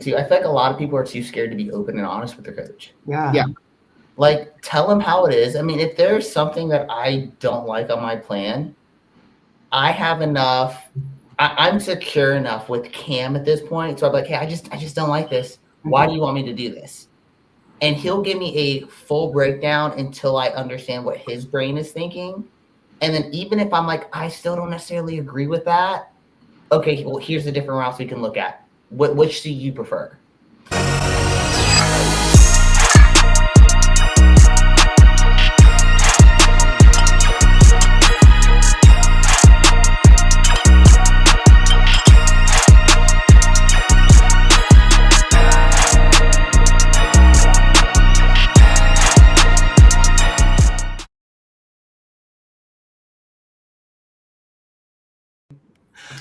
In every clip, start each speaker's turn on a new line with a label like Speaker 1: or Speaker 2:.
Speaker 1: too. I feel like a lot of people are too scared to be open and honest with their coach.
Speaker 2: Yeah.
Speaker 1: Like, tell them how it is. I mean, if there's something that I don't like on my plan, I have enough. I'm secure enough with Cam at this point. So I'm like, hey, I just don't like this. Why do you want me to do this? And he'll give me a full breakdown until I understand what his brain is thinking. And then even if I'm like, I still don't necessarily agree with that. Okay, well, here's the different routes we can look at. Which do you prefer?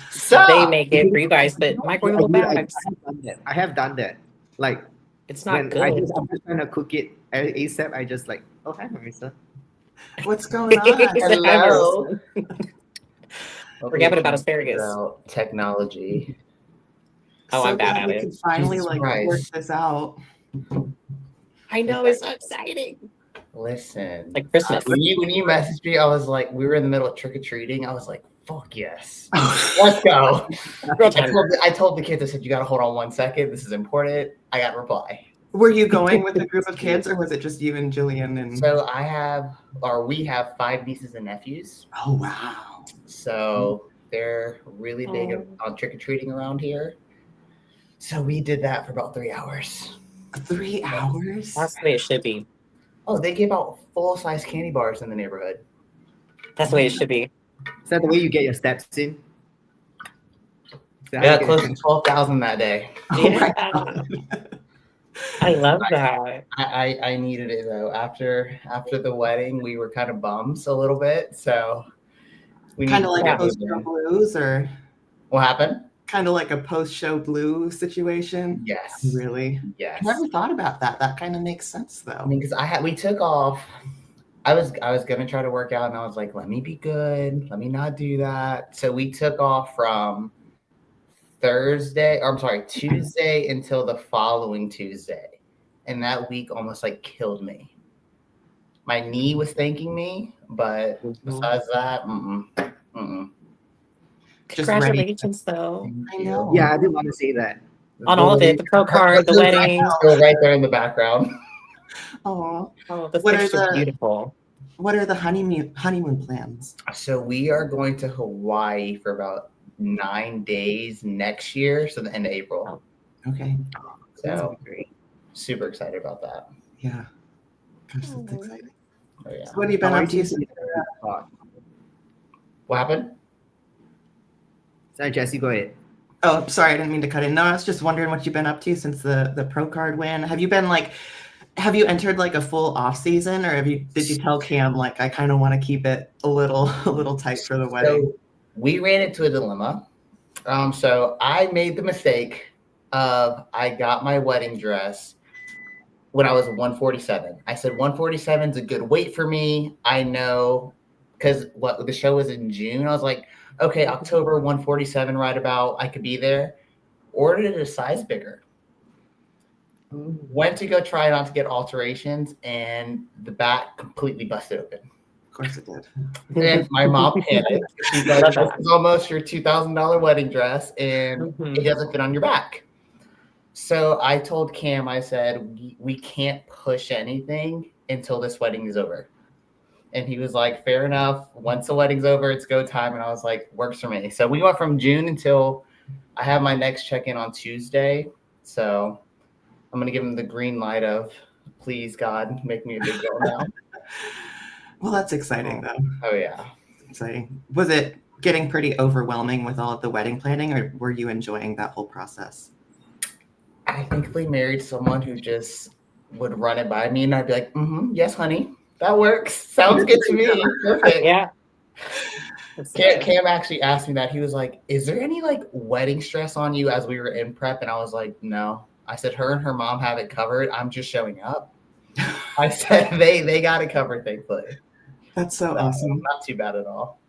Speaker 3: So they make it for you guys, but microwavable bags.
Speaker 2: I have done that. Like,
Speaker 3: it's not good.
Speaker 2: I'm just trying to cook it ASAP. I just like, oh, hi, Marissa.
Speaker 4: What's going on?
Speaker 1: Hello.
Speaker 3: Forget about asparagus.
Speaker 1: Technology.
Speaker 3: Oh, I'm bad at it.
Speaker 4: We can finally work this out.
Speaker 3: I know, it's so exciting.
Speaker 1: Listen,
Speaker 3: like Christmas.
Speaker 1: When you messaged me, I was like, we were in the middle of trick or treating. I was like, fuck yes, let's go. I told the kids, I said, you got to hold on 1 second. This is important. I got to reply.
Speaker 4: Were you going with a group of kids, or was it just you and Jillian? And
Speaker 1: so we have 5 nieces and nephews.
Speaker 4: Oh wow!
Speaker 1: So they're really big on trick or treating around here. So we did that for about 3 hours.
Speaker 4: 3 hours?
Speaker 3: That's the way it should be.
Speaker 1: Oh, they give out full-size candy bars in the neighborhood.
Speaker 3: That's the way it should be.
Speaker 2: Is that the way you get your steps in?
Speaker 1: Yeah, close to 12,000 that day.
Speaker 3: Yeah. I love that.
Speaker 1: I needed it though. After the wedding, we were kind of bums a little bit, so we
Speaker 4: kind of like a post-show blues, or
Speaker 1: what happened?
Speaker 4: Kind of like a post-show blue situation.
Speaker 1: Yes.
Speaker 4: Really?
Speaker 1: Yes.
Speaker 4: I never thought about that. That kind of makes sense though.
Speaker 1: I mean, because we took off. I was gonna try to work out, and I was like, let me be good. Let me not do that. So we took off from Tuesday until the following Tuesday, and that week almost like killed me. My knee was thanking me, but besides that,
Speaker 3: Congratulations, though.
Speaker 4: I know.
Speaker 2: Yeah, I did want to say that.
Speaker 3: On all of it, the pro card, the wedding.
Speaker 1: Still right there in the background.
Speaker 4: Oh,
Speaker 3: the pictures are beautiful.
Speaker 4: What are the honeymoon plans?
Speaker 1: So we are going to Hawaii for about 9 days next year, so the end of April.
Speaker 4: Okay.
Speaker 1: So super excited about that.
Speaker 4: Yeah. Gosh, that's exciting.
Speaker 1: Oh, yeah.
Speaker 4: So what have you been up to?
Speaker 1: What happened?
Speaker 2: Sorry, Jesse, go ahead.
Speaker 4: Oh, sorry, I didn't mean to cut in. No, I was just wondering what you've been up to since the pro card win. Have you entered like a full off season, or did you tell Cam like I kind of want to keep it a little tight for the wedding?
Speaker 1: So we ran into a dilemma. So I made the mistake of I got my wedding dress when I was 147. I said 147 is a good weight for me. I know because the show was in June. I was like, okay, October 147 right about. I could be there. Ordered it a size bigger. Went to go try it on to get alterations, and the back completely busted open.
Speaker 4: Of course it did.
Speaker 1: And my mom panicked. She's like, this is almost your $2,000 wedding dress, and it doesn't fit on your back. So I told Cam, I said, we can't push anything until this wedding is over. And he was like, fair enough. Once the wedding's over, it's go time. And I was like, works for me. So we went from June until I have my next check-in on Tuesday. So I'm going to give him the green light of, please, God, make me a big girl now.
Speaker 4: Well, that's exciting, though.
Speaker 1: Oh, yeah.
Speaker 4: Exciting. Was it getting pretty overwhelming with all of the wedding planning, or were you enjoying that whole process?
Speaker 1: I thankfully married someone who just would run it by me, and I'd be like, yes, honey, that works. Sounds good to me. Perfect.
Speaker 3: Yeah.
Speaker 1: Cam actually asked me that. He was like, is there any like wedding stress on you as we were in prep? And I was like, no. I said, her and her mom have it covered. I'm just showing up. I said, they got it covered, thankfully.
Speaker 4: That's so awesome.
Speaker 1: Not too bad at all.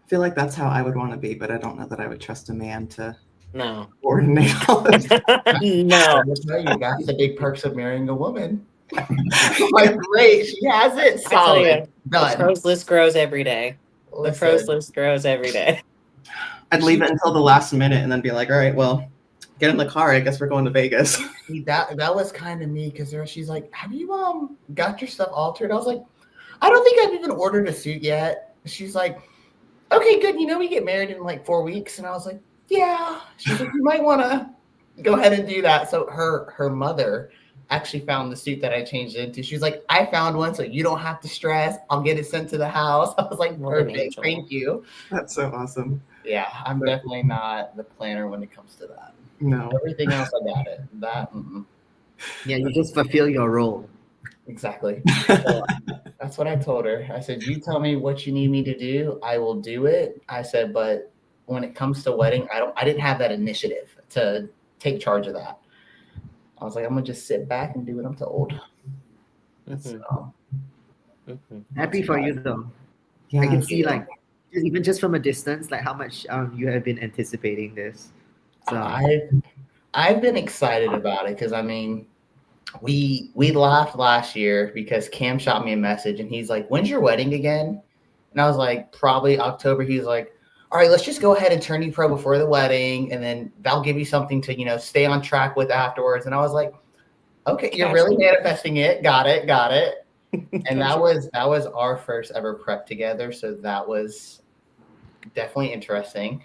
Speaker 4: I feel like that's how I would want to be, but I don't know that I would trust a man to
Speaker 3: No.
Speaker 4: coordinate all this.
Speaker 3: No.
Speaker 1: I will tell you, that's the big perks of marrying a woman. Like, great, she has it.
Speaker 3: I tell
Speaker 1: Solid.
Speaker 3: you, the
Speaker 1: Done.
Speaker 3: pros list grows every day. The pros
Speaker 1: Listen,
Speaker 3: list grows every day.
Speaker 4: I'd leave it until the last minute and then be like, all right, well, get in the car. I guess we're going to Vegas.
Speaker 1: see, that was kind of me because she's like, have you got your stuff altered? I was like, I don't think I've even ordered a suit yet. She's like, okay, good. We get married in like 4 weeks. And I was like, yeah. She's like, you might want to go ahead and do that. So her mother actually found the suit that I changed it into. She was like, I found one, so you don't have to stress. I'll get it sent to the house. I was like,
Speaker 3: What an
Speaker 1: perfect.
Speaker 3: angel.
Speaker 1: Thank you.
Speaker 4: That's so awesome.
Speaker 1: Yeah, I'm definitely not the planner when it comes to that.
Speaker 4: No.
Speaker 1: Everything else, I got it. That,
Speaker 2: Yeah, you just fulfill your role.
Speaker 1: exactly. So that's what I told her. I said, you tell me what you need me to do. I will do it. I said, but when it comes to wedding, I didn't have that initiative to take charge of that. I was like, I'm gonna just sit back and do what I'm told.
Speaker 3: Mhm.
Speaker 1: So,
Speaker 3: Mhm.
Speaker 2: Happy for you though.
Speaker 4: Yeah.
Speaker 2: I can see like even just from a distance, like how much you have been anticipating this. So
Speaker 1: I've been excited about it because we laughed last year because Cam shot me a message and he's like, when's your wedding again? And I was like, probably October. He's like, all right, let's just go ahead and turn you pro before the wedding, and then that'll give you something to stay on track with afterwards. And I was like, okay, you're really manifesting it. Got it. And that was our first ever prep together, so that was definitely interesting.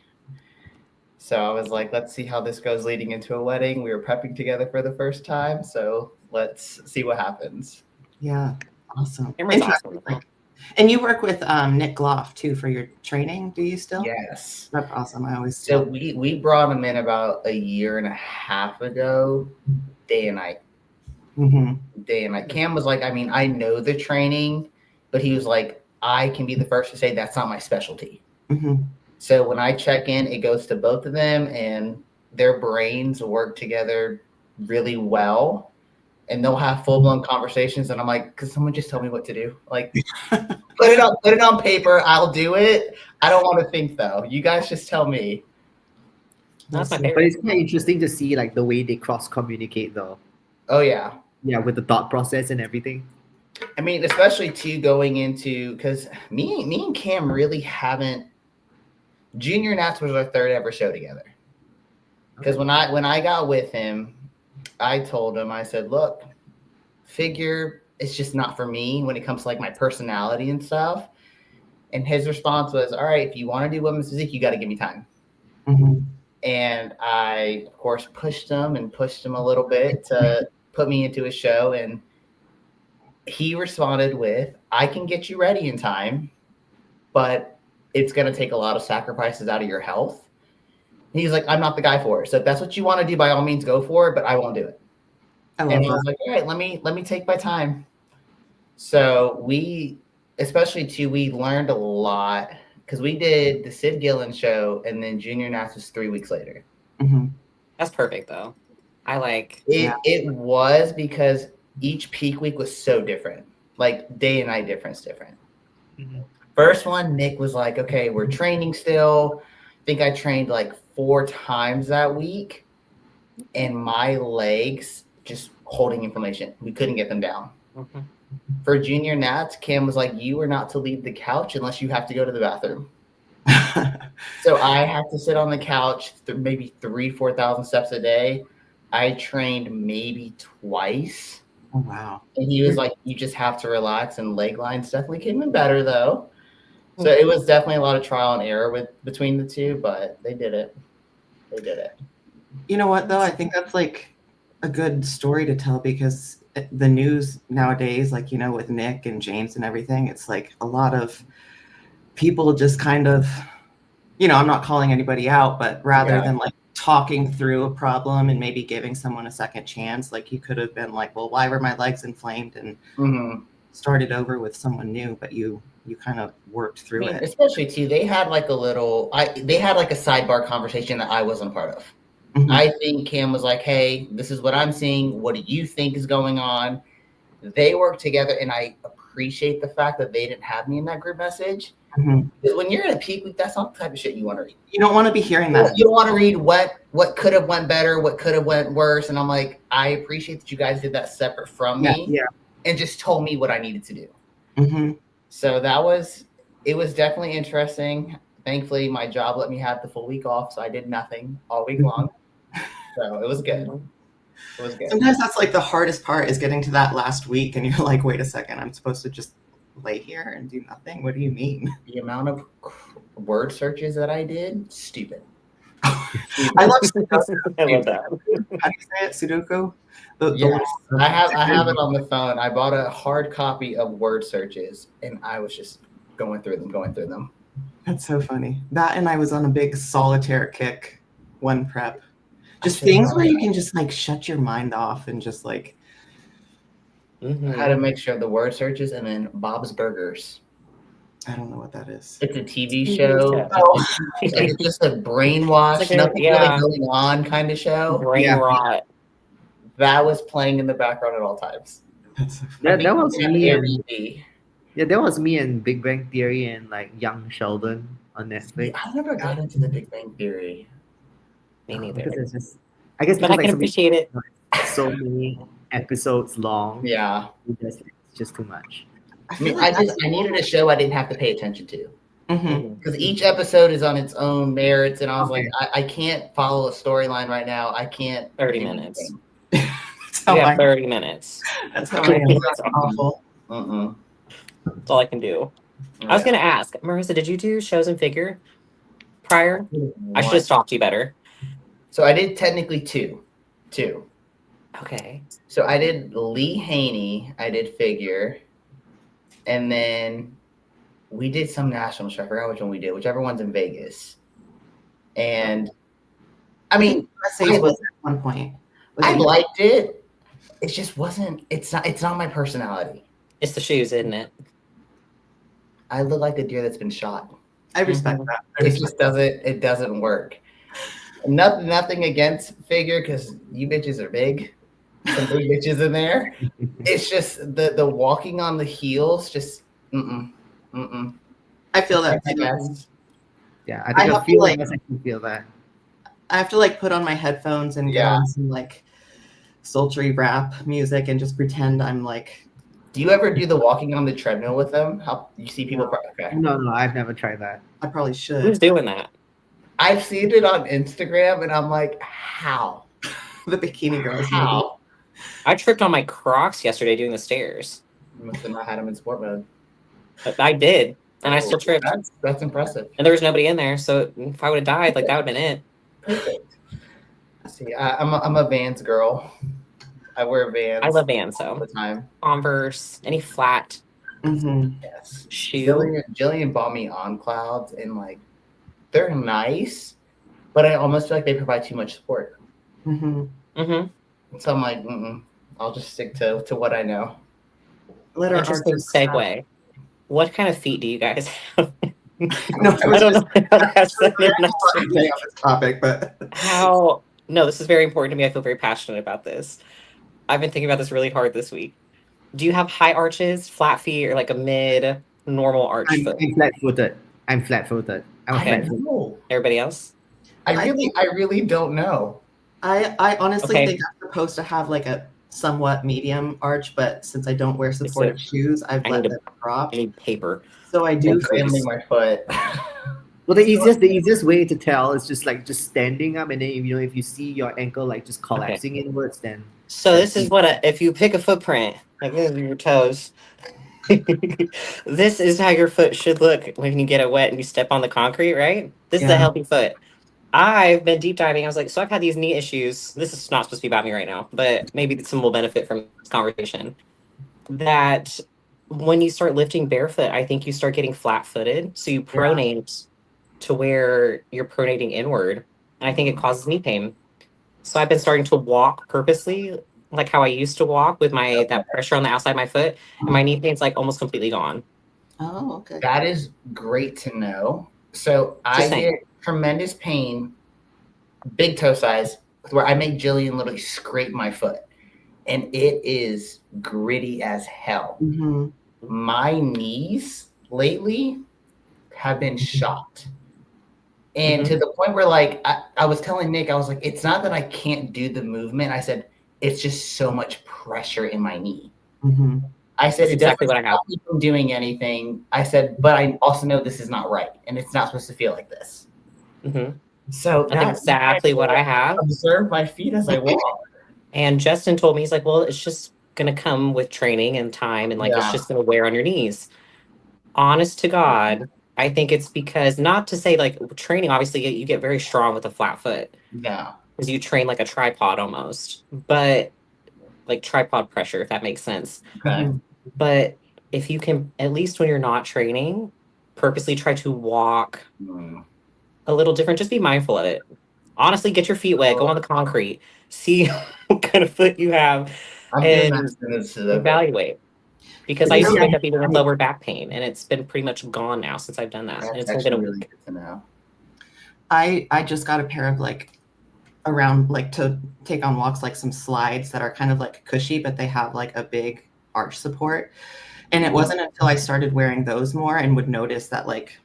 Speaker 1: So I was like, let's see how this goes leading into a wedding. We were prepping together for the first time, so let's see what happens.
Speaker 4: Yeah. Awesome.
Speaker 3: Cameron's awesome.
Speaker 4: And you work with Nick Gloff too for your training, do you still?
Speaker 1: Yes.
Speaker 4: That's awesome. I always
Speaker 1: So we brought him in about a year and a half ago, day and night. Day and night. Cam was like, I know the training, but he was like, I can be the first to say that's not my specialty. So when I check in, it goes to both of them, and their brains work together really well. And they'll have full-blown conversations, and I'm like, "Could someone just tell me what to do? Like, put it on paper. I'll do it. I don't want to think though. You guys just tell me."
Speaker 3: That's my
Speaker 2: but
Speaker 3: favorite.
Speaker 2: it's quite interesting to see like the way they cross communicate though.
Speaker 1: Oh yeah.
Speaker 2: Yeah, with the thought process and everything.
Speaker 1: Especially too going into because me and Cam really haven't. Junior Nats was our third ever show together. Because when I got with him, I told him, I said, look, figure it's just not for me when it comes to like my personality and stuff. And his response was, all right, if you want to do women's physique, you got to give me time. And I, of course, pushed him a little bit to put me into a show. And he responded with, I can get you ready in time, but it's going to take a lot of sacrifices out of your health. And he's like, I'm not the guy for it. So if that's what you want to do, by all means, go for it, but I won't do it. And I was like, all right, let me take my time. So we learned a lot because we did the Sid Gillen show, and then Junior Nats was 3 weeks later.
Speaker 3: That's perfect though. I like
Speaker 1: it. It was because each peak week was so different, like day and night different. First one, Nick was like, okay, we're training still. I think I trained like 4 times that week, and my legs just holding inflammation. We couldn't get them down. For Junior Nats, Cam was like, you are not to leave the couch unless you have to go to the bathroom. So I had to sit on the couch maybe 4,000 steps a day. I trained maybe twice.
Speaker 4: Oh, wow.
Speaker 1: And he was like, you just have to relax, and leg lines definitely came in better though. So it was definitely a lot of trial and error between the two, but they did it.
Speaker 4: You know what though? I think that's like a good story to tell because the news nowadays, like, with Nick and James and everything, it's like a lot of people just kind of, I'm not calling anybody out, but rather than like talking through a problem and maybe giving someone a second chance, like you could have been like, well, why were my legs inflamed, and started over with someone new, but you kind of worked through it.
Speaker 1: Especially too, they had like a sidebar conversation that I wasn't part of. I think Cam was like, hey, this is what I'm seeing. What do you think is going on? They worked together, and I appreciate the fact that they didn't have me in that group message
Speaker 4: Mhm.
Speaker 1: Because when you're in a peak week, that's not the type of shit you want to read.
Speaker 4: You don't want to be hearing that.
Speaker 1: You don't want to read what could have went better, what could have went worse. And I'm like, I appreciate that you guys did that separate from me
Speaker 2: Yeah.
Speaker 1: and just told me what I needed to do.
Speaker 4: Mm-hmm.
Speaker 1: So it was definitely interesting. Thankfully, my job let me have the full week off, so I did nothing all week long. So it was good. It was good.
Speaker 4: Sometimes that's like the hardest part is getting to that last week, and you're like, wait a second, I'm supposed to just lay here and do nothing? What do you mean?
Speaker 1: The amount of word searches that I did, stupid.
Speaker 4: I love Sudoku.
Speaker 3: I love that.
Speaker 4: How do you say it? Sudoku?
Speaker 1: Yes, I have it on the phone. I bought a hard copy of word searches, and I was just going through them.
Speaker 4: That's so funny. That, and I was on a big solitaire kick, one prep. Just things where you can just like shut your mind off and just like.
Speaker 3: Mm-hmm.
Speaker 1: I had to make sure the word searches, and then Bob's Burgers.
Speaker 4: I don't know what that is.
Speaker 1: It's a TV show.
Speaker 4: Oh.
Speaker 1: It's just a brainwash,
Speaker 3: It's like
Speaker 1: nothing really going on kind of show.
Speaker 3: Brain rot.
Speaker 1: That was playing in the background at all times.
Speaker 4: That's so funny.
Speaker 2: That was me and
Speaker 1: Airbnb.
Speaker 2: that was me and Big Bang Theory and like Young Sheldon on Netflix.
Speaker 1: I never got into the Big Bang Theory.
Speaker 3: Me neither.
Speaker 2: Because it's just, I guess
Speaker 3: But
Speaker 2: because
Speaker 3: I
Speaker 2: like
Speaker 3: can
Speaker 2: so many,
Speaker 3: appreciate it.
Speaker 2: so many episodes long.
Speaker 1: Yeah.
Speaker 2: It's just too much.
Speaker 1: I mean, I needed a show I didn't have to pay attention to.
Speaker 4: Mm-hmm.
Speaker 1: Because each episode is on its own merits, and I was
Speaker 2: Okay.
Speaker 1: like, I can't follow a storyline right now. I can't.
Speaker 3: 30
Speaker 1: do
Speaker 3: minutes.
Speaker 1: anything.
Speaker 4: That's how
Speaker 3: You have
Speaker 4: I
Speaker 3: 30 minutes.
Speaker 4: That's how I am. That's awful.
Speaker 3: That's all I can do. I was going to ask, Marissa, did you do shows in figure prior? I should have stalked you better.
Speaker 1: So I did technically two.
Speaker 3: Okay.
Speaker 1: So I did Lee Haney, I did figure, and then we did some national show. I forgot which one we did, whichever one's in Vegas. And I mean,
Speaker 4: Essays was at one point.
Speaker 1: I liked it. It just wasn't. It's not my personality.
Speaker 3: It's the shoes, isn't it?
Speaker 1: I look like the deer that's been shot.
Speaker 4: I respect that.
Speaker 1: It just doesn't. It doesn't work. Nothing against figure because you bitches are big. Some big bitches in there. It's just the walking on the heels. Just
Speaker 4: I feel that.
Speaker 1: I guess.
Speaker 2: Yeah, I think
Speaker 4: I
Speaker 2: I feel
Speaker 4: like-
Speaker 2: like I can feel that.
Speaker 4: I have to like put on my headphones and get
Speaker 1: Yeah.
Speaker 4: on some like sultry rap music and just pretend I'm like.
Speaker 1: Do you ever do the walking on the treadmill with them? How you see people? Okay.
Speaker 2: No, I've never tried that.
Speaker 4: I probably should.
Speaker 3: Who's doing that?
Speaker 1: I've seen it on Instagram, and I'm like, how?
Speaker 4: The bikini girls.
Speaker 1: How?
Speaker 3: I tripped on my Crocs yesterday doing the stairs.
Speaker 1: You must have not had them in sport mode.
Speaker 3: But I did, and I still tripped.
Speaker 1: That's impressive.
Speaker 3: And there was nobody in there, so if I would have died, like that would have been it.
Speaker 1: Perfect. See, I'm a Vans girl. I wear Vans.
Speaker 3: I love Vans,
Speaker 1: all
Speaker 3: so
Speaker 1: the time.
Speaker 3: Converse, any flat
Speaker 4: Mm-hmm.
Speaker 1: Yes.
Speaker 3: shoe.
Speaker 1: Jillian bought me On Clouds, and like they're nice, but I almost feel like they provide too much support.
Speaker 4: Mm-hmm.
Speaker 3: Mm-hmm.
Speaker 1: So I'm like, I'll just stick to what I know.
Speaker 4: Let our
Speaker 3: Interesting
Speaker 4: artists
Speaker 3: segue. What kind of feet do you guys have?
Speaker 4: No,
Speaker 3: I don't know how to ask that.
Speaker 4: on this topic, but
Speaker 3: How? No, this is very important to me. I feel very passionate about this. I've been thinking about this really hard this week. Do you have high arches, flat feet, or like a mid normal arch
Speaker 2: I'm
Speaker 3: foot?
Speaker 2: flat-footed. I'm flat-footed. I'm
Speaker 3: Okay.
Speaker 2: flat-footed.
Speaker 1: know.
Speaker 3: Everybody else?
Speaker 1: I really don't know.
Speaker 4: I honestly
Speaker 3: Okay.
Speaker 4: think I'm supposed to have like a somewhat medium arch, but since I don't wear supportive shoes, I've
Speaker 3: I
Speaker 4: let
Speaker 3: need to-
Speaker 4: them drop.
Speaker 3: I need paper.
Speaker 4: So I do
Speaker 1: Failing my foot.
Speaker 2: Well, the easiest way to tell is just standing up, and then if you see your ankle like just collapsing inwards, then
Speaker 3: So this is what if you pick a footprint, like this is your toes. This is how your foot should look when you get it wet and you step on the concrete, right? This is a
Speaker 4: Yeah.
Speaker 3: healthy foot. I've been deep diving. I was like, so I've had these knee issues. This is not supposed to be about me right now, but maybe some will benefit from this conversation. That when you start lifting barefoot, I think you start getting flat-footed. So you pronate to where you're pronating inward. And I think it causes knee pain. So I've been starting to walk purposely, like how I used to walk with that pressure on the outside of my foot. And my knee pain's like almost completely gone.
Speaker 4: Oh, okay.
Speaker 1: That is great to know. So I
Speaker 3: Just saying.
Speaker 1: get tremendous pain, big toe size, where I make Jillian literally scrape my foot. And it is gritty as hell.
Speaker 4: Mm-hmm.
Speaker 1: My knees lately, have been shot. And to the point where, like, I was telling Nick, I was like, it's not that I can't do the movement. I said, it's just so much pressure in my knee. I said,
Speaker 3: That's
Speaker 1: it's
Speaker 3: exactly what I have.
Speaker 1: not from doing anything. I said, but I also know this is not right. And it's not supposed to feel like this. So
Speaker 3: that's exactly what I have.
Speaker 1: Observe my feet as I walk.
Speaker 3: And Justin told me, he's like, well, it's just going to come with training and time. And like, it's just going to wear on your knees. Honest to God, I think it's because, not to say like training, obviously you get very strong with a flat foot.
Speaker 1: Yeah.
Speaker 3: Because you train like a tripod almost. But like tripod pressure, if that makes sense.
Speaker 1: Okay.
Speaker 3: But if you can, at least when you're not training, purposely try to walk a little different, just be mindful of it. Honestly, get your feet wet, go on the concrete, see what kind of foot you have, and evaluate. Because I used to wake up even with lower back pain, and it's been pretty much gone now since I've done that.
Speaker 1: That's
Speaker 3: And it's only been a week.
Speaker 1: really good to know.
Speaker 4: I just got a pair of like around like to take on walks, like some slides that are kind of like cushy, but they have like a big arch support. And it wasn't until I started wearing those more and would notice that like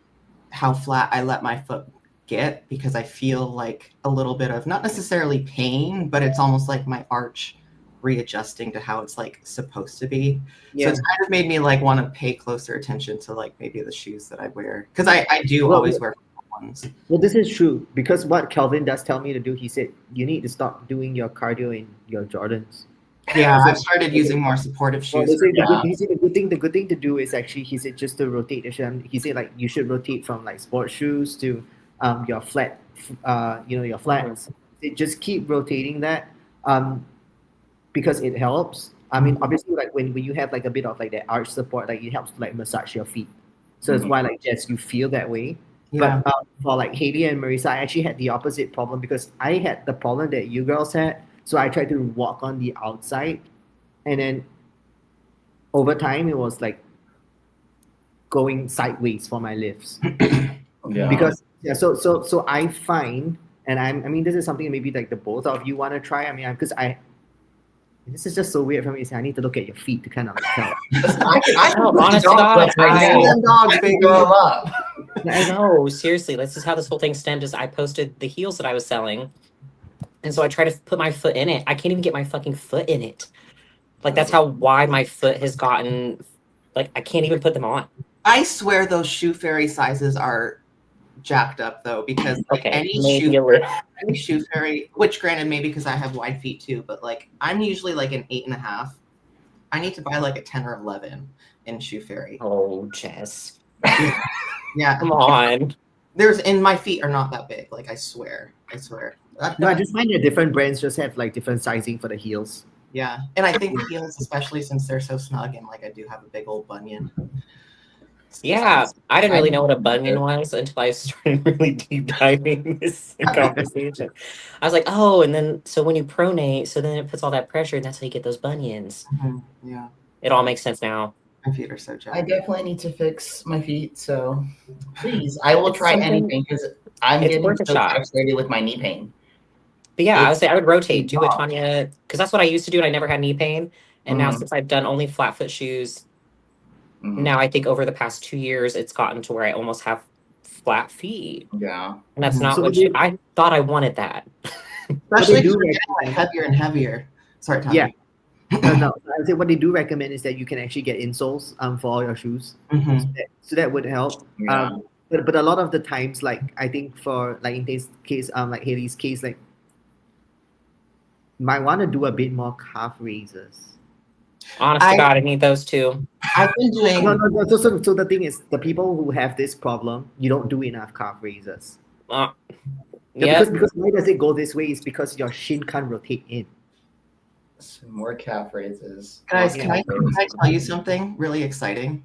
Speaker 4: how flat I let my foot get, because I feel like a little bit of not necessarily pain, but it's almost like my arch readjusting to how it's like supposed to be. So it's kind of made me like want to pay closer attention to like maybe the shoes that I wear, because I do always wear ones.
Speaker 2: Well, this is true, because what Kelvin does tell me to do, he said you need to stop doing your cardio in your Jordans.
Speaker 4: Yeah, I've started using more supportive shoes.
Speaker 2: The good thing to do is actually, he said, just to rotate the shoe. He said like you should rotate from like sports shoes to your flat, your flats. Just keep rotating that, because it helps. I mean, obviously, like when you have like a bit of like that arch support, like it helps to like massage your feet. So that's why like Jess, you feel that way.
Speaker 4: Yeah.
Speaker 2: But for like Haley and Marissa, I actually had the opposite problem, because I had the problem that you girls had. So I tried to walk on the outside, and then over time it was like going sideways for my lifts. Because so I find, and I mean this is something maybe like the both of you want to try. I mean, because this is just so weird for me. I need to look at your feet to kind of like tell.
Speaker 1: I
Speaker 3: know, honest to God, I know, seriously. This is how this whole thing stemmed. Is I posted the heels that I was selling, and so I try to put my foot in it. I can't even get my fucking foot in it. Like, that's how wide my foot has gotten. Like, I can't even put them on.
Speaker 4: I swear those shoe fairy sizes are jacked up though, because like any shoe fairy, which granted maybe because I have wide feet too, but like I'm usually like an 8.5. I need to buy like a 10 or 11 in shoe fairy.
Speaker 3: Oh, Jess.
Speaker 4: Yeah,
Speaker 3: come on.
Speaker 4: And my feet are not that big. Like I swear.
Speaker 2: No, I just find that different brands just have like different sizing for the heels.
Speaker 4: Yeah, and I think the heels, especially since they're so snug, and like I do have a big old bunion.
Speaker 3: Yeah, I didn't really know what a bunion was until I started really deep diving this conversation. I was like, oh, and then so when you pronate, so then it puts all that pressure, and that's how you get those bunions.
Speaker 4: Yeah,
Speaker 3: it all makes sense now.
Speaker 4: My feet are so jacked.
Speaker 1: I definitely need to fix my feet, so please, I will try anything, because I'm getting so frustrated with my knee pain.
Speaker 3: But yeah, I would say I would rotate, do what Tanya, because that's what I used to do, and I never had knee pain. And now since I've done only flat foot shoes, now I think over the past 2 years, it's gotten to where I almost have flat feet.
Speaker 1: Yeah.
Speaker 3: And that's not what I thought I wanted that.
Speaker 4: Especially if you're getting like heavier and heavier. Sorry, Tanya.
Speaker 2: Yeah. No, I would say what they do recommend is that you can actually get insoles for all your shoes. So that would help.
Speaker 1: Yeah.
Speaker 2: But a lot of the times, like I think for like in this case, like Haley's case, like might want to do a bit more calf raises.
Speaker 3: Honest to God, I need those too.
Speaker 4: I've been doing
Speaker 2: no. So the thing is, the people who have this problem, you don't do enough calf raises. Because why does it go this way? Is because your shin can't rotate in.
Speaker 1: Some more calf raises.
Speaker 4: Guys, can I tell you something really exciting?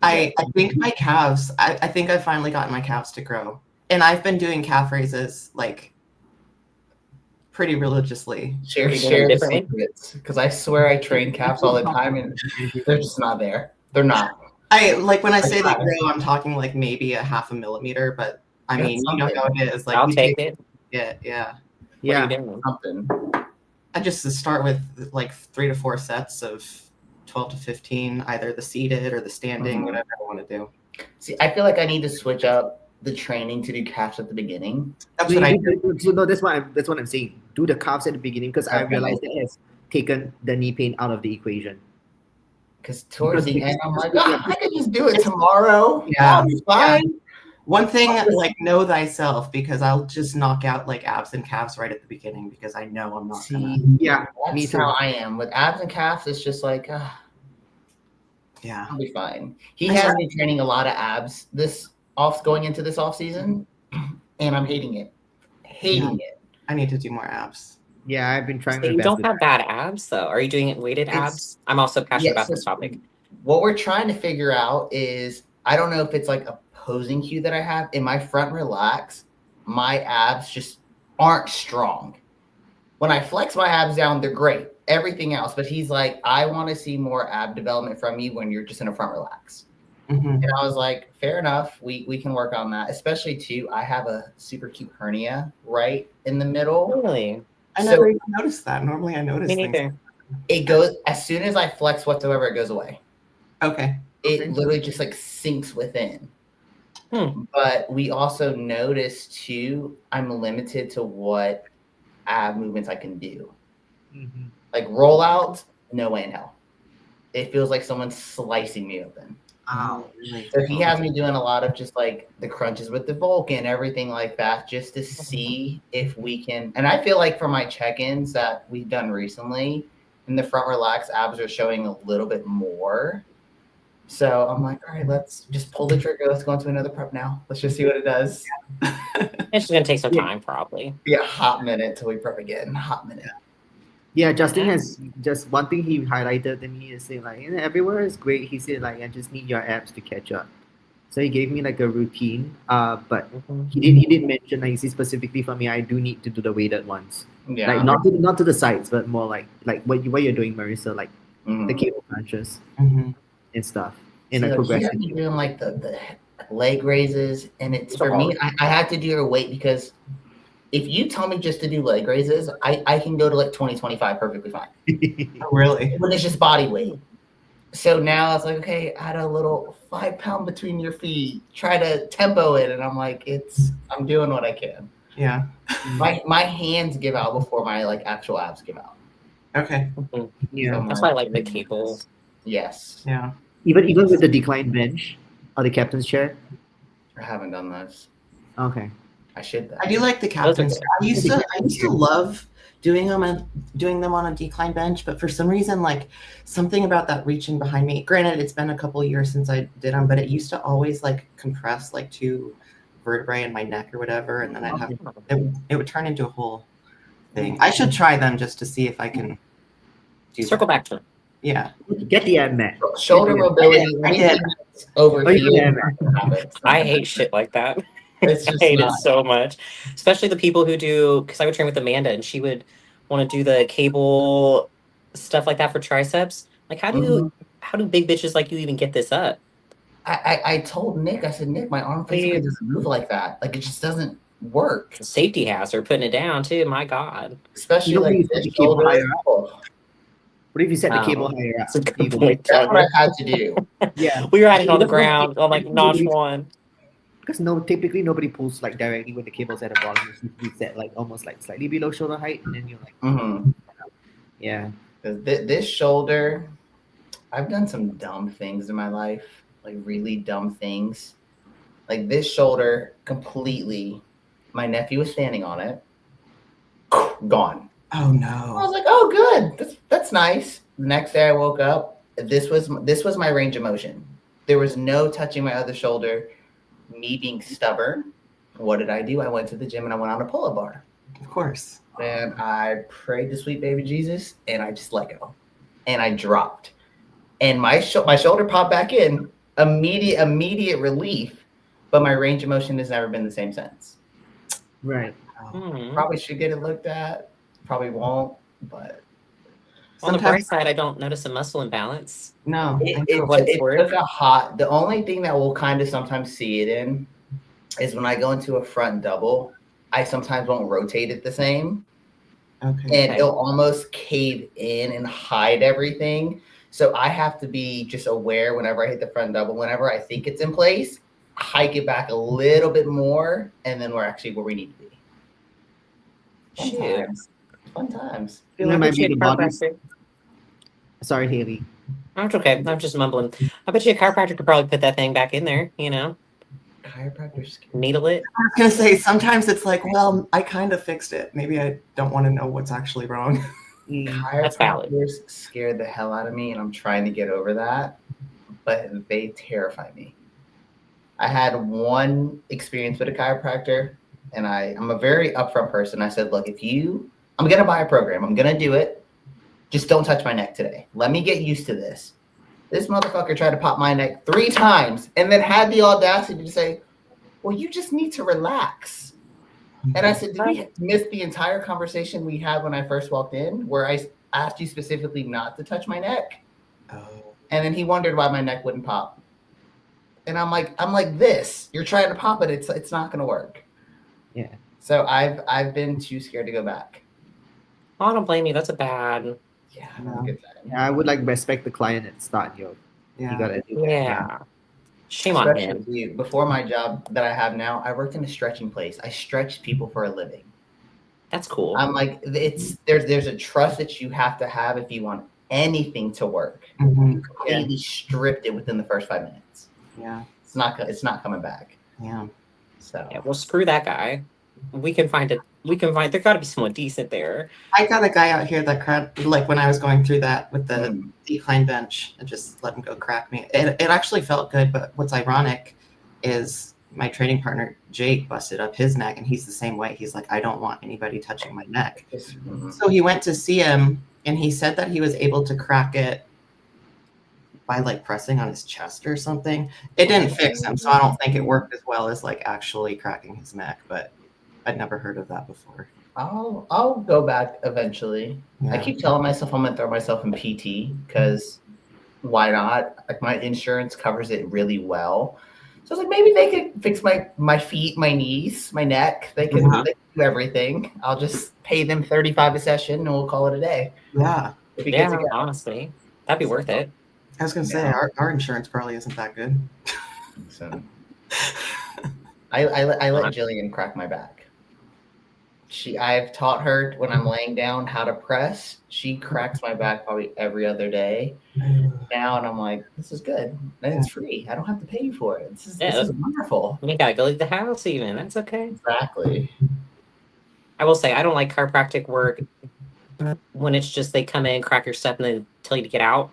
Speaker 4: I think my calves, I think I've finally gotten my calves to grow. And I've been doing calf raises like pretty religiously.
Speaker 1: Share the secrets, because I swear I train calves all the time and they're just not there. They're not.
Speaker 4: I like when I say they grow, I'm talking like maybe a 0.5 millimeter, but I mean, you know how it is. Like
Speaker 3: I'll take it.
Speaker 4: Yeah.
Speaker 1: Something.
Speaker 4: I just start with like 3 to 4 sets of 12 to 15, either the seated or the standing, whatever I want to do.
Speaker 1: See, I feel like I need to switch up the training to do calves at the beginning.
Speaker 4: That's what I
Speaker 2: No, that's what I'm saying. Do the calves at the beginning because I
Speaker 1: Okay.
Speaker 2: realized that has taken the knee pain out of the equation.
Speaker 1: Because towards the end, I'm like,
Speaker 2: because-
Speaker 1: I could just do it tomorrow.
Speaker 4: Yeah.
Speaker 1: I'll be fine.
Speaker 4: One thing, like, know thyself, because I'll just knock out like abs and calves right at the beginning because I know I'm not gonna.
Speaker 1: See,
Speaker 2: Yeah, me
Speaker 1: that's
Speaker 2: too.
Speaker 1: how I am with abs and calves. It's just like,
Speaker 4: Yeah.
Speaker 1: I'll be fine. He has me training a lot of abs going into this off season, and I'm hating it.
Speaker 4: I need to do more abs.
Speaker 2: Yeah, I've been trying
Speaker 3: So
Speaker 2: my
Speaker 3: you
Speaker 2: best.
Speaker 3: don't
Speaker 2: with
Speaker 3: have bad abs, though. Are you doing weighted abs? I'm also passionate about this topic.
Speaker 1: What we're trying to figure out is, I don't know if it's like a posing cue that I have in my front relax. My abs just aren't strong. When I flex my abs down, they're great. Everything else, but he's like, I want to see more ab development from you when you're just in a front relax. And I was like, fair enough. We can work on that. Especially too, I have a super cute hernia right in the middle.
Speaker 3: Really?
Speaker 4: I never even noticed that. Normally I notice
Speaker 3: Me
Speaker 4: things.
Speaker 3: neither.
Speaker 1: It goes as soon as I flex whatsoever, it goes away.
Speaker 4: Okay.
Speaker 1: It literally just like sinks within.
Speaker 3: Hmm.
Speaker 1: But we also noticed too, I'm limited to what ab movements I can do. Like rollouts, no way in hell. It feels like someone's slicing me open.
Speaker 2: Ow.
Speaker 1: So he has me doing a lot of just like the crunches with the Vulcan, everything like that, just to see if we can. And I feel like for my check-ins that we've done recently, in the front relax, abs are showing a little bit more. So I'm like, all right, let's just pull the trigger. Let's go into another prep now. Let's just see what it does.
Speaker 3: It's just gonna take some time, probably.
Speaker 1: Be a hot minute till we prep again. Hot minute.
Speaker 2: Yeah, Justin has just one thing he highlighted to me is saying like, everywhere is great. He said like, I just need your abs to catch up. So he gave me like a routine. But he did mention like, he said specifically for me, I do need to do the weighted ones.
Speaker 1: Yeah.
Speaker 2: Like not to the sides, but more like what you're doing, Marissa, like the cable crunches and stuff. And like progressive.
Speaker 1: Doing like the leg raises, and it's for me. I had to do a weight because if you tell me just to do leg raises, I can go to like 20, 25 perfectly fine.
Speaker 4: Oh, really?
Speaker 1: When it's just body weight. So now it's like, okay, add a little 5 pound between your feet. Try to tempo it, and I'm like, I'm doing what I can.
Speaker 4: Yeah.
Speaker 1: My hands give out before my like actual abs give out.
Speaker 4: Okay.
Speaker 2: Yeah.
Speaker 1: So
Speaker 3: That's why I like the cable.
Speaker 1: Yes.
Speaker 4: Yeah.
Speaker 2: Even with the decline bench or the captain's chair.
Speaker 1: I haven't done those.
Speaker 2: Okay.
Speaker 1: I should.
Speaker 4: I do like the captain's. I used to love doing them on a decline bench, but for some reason, like something about that reaching behind me. Granted, it's been a couple of years since I did them, but it used to always like compress like 2 vertebrae in my neck or whatever, and then I'd have it would turn into a whole thing. I should try them just to see if I can do
Speaker 3: Circle back to it.
Speaker 4: Yeah.
Speaker 2: Get the ab mat.
Speaker 1: Shoulder mobility.
Speaker 4: I did.
Speaker 1: Over here.
Speaker 3: I hate shit like that.
Speaker 1: It's
Speaker 3: I
Speaker 1: just
Speaker 3: hate
Speaker 1: not.
Speaker 3: it so much, especially the people who do. Because I would train with Amanda, and she would want to do the cable stuff like that for triceps. Like, how do big bitches like you even get this up?
Speaker 1: I told Nick, I said, Nick, my arm physically doesn't move like that. Like it just doesn't work.
Speaker 3: Safety hazard, putting it down too. My God.
Speaker 1: Especially
Speaker 2: You don't
Speaker 1: like
Speaker 2: need
Speaker 1: this
Speaker 2: the cable
Speaker 1: shoulder.
Speaker 2: higher up.
Speaker 1: Oh,
Speaker 2: What if you set the cable higher up?
Speaker 3: That's a good point,
Speaker 1: that's what
Speaker 3: Tanya.
Speaker 1: I had to do.
Speaker 2: Yeah.
Speaker 3: We were at it on the ground on like notch 1.
Speaker 2: Because typically nobody pulls like directly when the cable's at the bottom. It's usually set like almost like slightly below shoulder height, and then you're like, yeah.
Speaker 1: This shoulder, I've done some dumb things in my life, like really dumb things. Like this shoulder, completely. My nephew was standing on it, gone.
Speaker 4: Oh
Speaker 1: I
Speaker 4: no.
Speaker 1: was like, oh, good. That's nice. The next day I woke up. This was my range of motion. There was no touching my other shoulder. Me being stubborn. What did I do? I went to the gym and I went on a pull-up bar.
Speaker 4: Of course.
Speaker 1: And I prayed to sweet baby Jesus, and I just let go. And I dropped. And my shoulder popped back in. Immediate relief. But my range of motion has never been the same since.
Speaker 2: Right.
Speaker 1: Probably should get it looked at. Probably won't, but
Speaker 3: On the bright side, I don't notice a muscle imbalance.
Speaker 4: No.
Speaker 1: it
Speaker 3: worth.
Speaker 1: took a hot. The only thing that we'll kind of sometimes see it in is when I go into a front double, I sometimes won't rotate it the same.
Speaker 4: Okay.
Speaker 1: and it'll almost cave in and hide everything. So I have to be just aware whenever I hit the front double, whenever I think it's in place, hike it back a little bit more, and then we're actually where we need to be. Fun
Speaker 3: Shoot.
Speaker 1: times. Fun times.
Speaker 3: Feel
Speaker 2: That
Speaker 3: like
Speaker 2: might be
Speaker 3: a
Speaker 2: the body.
Speaker 3: chiropractor.
Speaker 2: Sorry, Haley.
Speaker 3: That's okay. I'm just mumbling. I bet you a chiropractor could probably put that thing back in there, you know?
Speaker 1: Chiropractors.
Speaker 3: Needle it.
Speaker 4: I was gonna say sometimes it's like, well, I kind of fixed it. Maybe I don't want to know what's actually wrong.
Speaker 3: That's valid.
Speaker 1: Chiropractors scared the hell out of me, and I'm trying to get over that, but they terrify me. I had one experience with a chiropractor, and I'm a very upfront person. I said, look, I'm going to buy a program. I'm going to do it. Just don't touch my neck today. Let me get used to this. This motherfucker tried to pop my neck 3 times and then had the audacity to say, well, you just need to relax. And I said, did we miss the entire conversation we had when I first walked in, where I asked you specifically not to touch my neck?
Speaker 4: Oh.
Speaker 1: And then he wondered why my neck wouldn't pop. And I'm like this. You're trying to pop it. It's not going to work.
Speaker 2: Yeah.
Speaker 1: So I've been too scared to go back.
Speaker 3: I don't blame you. That's a bad.
Speaker 1: Yeah,
Speaker 4: No.
Speaker 1: good time.
Speaker 2: Yeah, I would like respect the client and start, yo.
Speaker 4: Yeah.
Speaker 2: You gotta do that.
Speaker 3: Yeah. Shame on him.
Speaker 1: Especially before my job that I have now, I worked in a stretching place. I stretched people for a living.
Speaker 3: That's cool.
Speaker 1: I'm like, there's a trust that you have to have if you want anything to work.
Speaker 4: Mhm.
Speaker 1: You completely stripped it within the first 5 minutes.
Speaker 4: Yeah.
Speaker 1: It's not coming back.
Speaker 4: Yeah.
Speaker 1: So
Speaker 3: Yeah, well, screw that guy. There got to be someone decent there.
Speaker 4: I got a guy out here that like when I was going through that with the decline bench, and just let him go crack me. It actually felt good, but what's ironic is my training partner Jake busted up his neck, and he's the same way. He's like, I don't want anybody touching my neck. So he went to see him, and he said that he was able to crack it by like pressing on his chest or something. It didn't fix him, so I don't think it worked as well as like actually cracking his neck, but I'd never heard of that before.
Speaker 1: I'll go back eventually.
Speaker 4: Yeah.
Speaker 1: I keep telling myself I'm gonna throw myself in PT because why not? Like my insurance covers it really well. So I was like, maybe they could fix my feet, my knees, my neck. They can do everything. I'll just pay them $35 a session and we'll call it a day.
Speaker 4: Yeah.
Speaker 3: Yeah, honestly, that'd be worth it.
Speaker 4: I was gonna say our insurance probably isn't that good.
Speaker 1: So I let Jillian crack my back. I've taught her when I'm laying down how to press. She cracks my back probably every other day now, and I'm like, this is good. And it's free. I don't have to pay you for it. This is wonderful.
Speaker 3: You gotta go leave the house even. That's okay.
Speaker 1: Exactly.
Speaker 3: I will say I don't like chiropractic work when it's just they come in, crack your stuff, and then tell you to get out.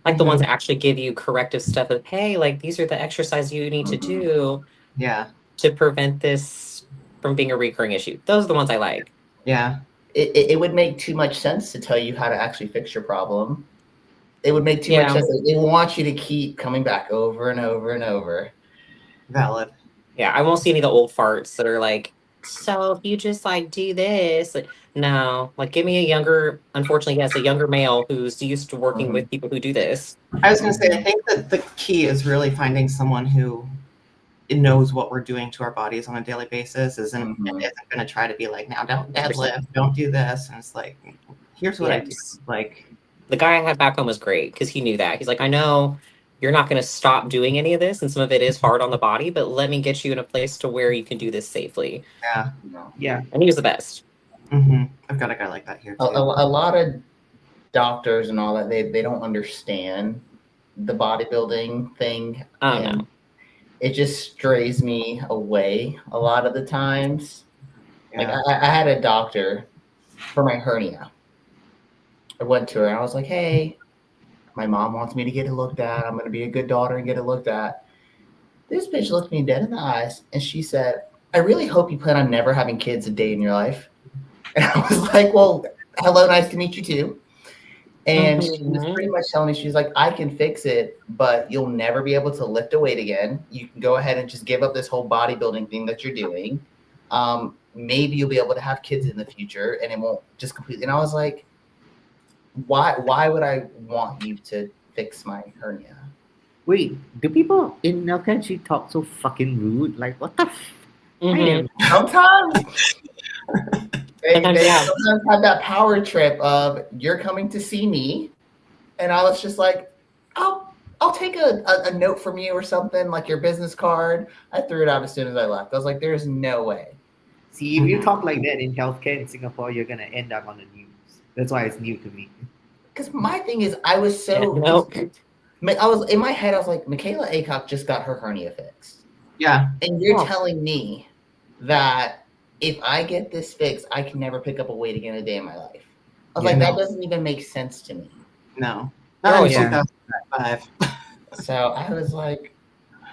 Speaker 3: Like the ones that actually give you corrective stuff of, hey, like these are the exercises you need to do to prevent this from being a recurring issue. Those are the ones I like.
Speaker 4: Yeah.
Speaker 1: It would make too much sense to tell you how to actually fix your problem. It would make too much sense. They want you to keep coming back over and over and over.
Speaker 4: Valid.
Speaker 3: Yeah, I won't see any of the old farts that are like, so if you just like do this, like, no, like give me a younger male who's used to working with people who do this.
Speaker 4: I was going to say, I think that the key is really finding someone who knows what we're doing to our bodies on a daily basis, isn't going to try to be like, now don't deadlift, don't do this. And it's like, here's what I do. Like
Speaker 3: the guy I had back home was great because he knew that. He's like, I know you're not going to stop doing any of this, and some of it is hard on the body, but let me get you in a place to where you can do this safely.
Speaker 2: Yeah.
Speaker 3: And he was the best.
Speaker 4: I've got a guy like that here too.
Speaker 1: A lot of doctors and all that, they don't understand the bodybuilding thing.
Speaker 3: Oh, no.
Speaker 1: It just strays me away a lot of the times. Like I had a doctor for my hernia. I went to her and I was like, hey, my mom wants me to get it looked at. I'm going to be a good daughter and get it looked at. This bitch looked me dead in the eyes and she said, I really hope you plan on never having kids a day in your life. And I was like, well, hello, nice to meet you too. And she was pretty much telling me, she's like, I can fix it, but you'll never be able to lift a weight again. You can go ahead and just give up this whole bodybuilding thing that you're doing. Maybe you'll be able to have kids in the future and it won't just completely. And I was like, why would I want you to fix my hernia?
Speaker 2: Wait, do people in our country talk so fucking rude? Like, what the
Speaker 1: Sometimes.
Speaker 3: Sometimes,
Speaker 1: they
Speaker 3: yeah.
Speaker 1: sometimes have that power trip of you're coming to see me, and I was just like, I'll take a note from you or something, like your business card. I threw it out as soon as I left. I was like, there's no way.
Speaker 2: See, if you talk like that in healthcare in Singapore, you're gonna end up on the news. That's why it's new to me.
Speaker 1: Because my thing is, I was so
Speaker 3: Nope.
Speaker 1: I was in my head. I was like, Michaela Aycock just got her hernia fixed,
Speaker 4: Yeah.
Speaker 1: and you're telling me that if I get this fixed, I can never pick up a weight again a day in my life. I was like, that doesn't even make sense to me.
Speaker 4: No.
Speaker 3: They're
Speaker 4: Not
Speaker 3: always
Speaker 4: in 2005.
Speaker 1: So I was like,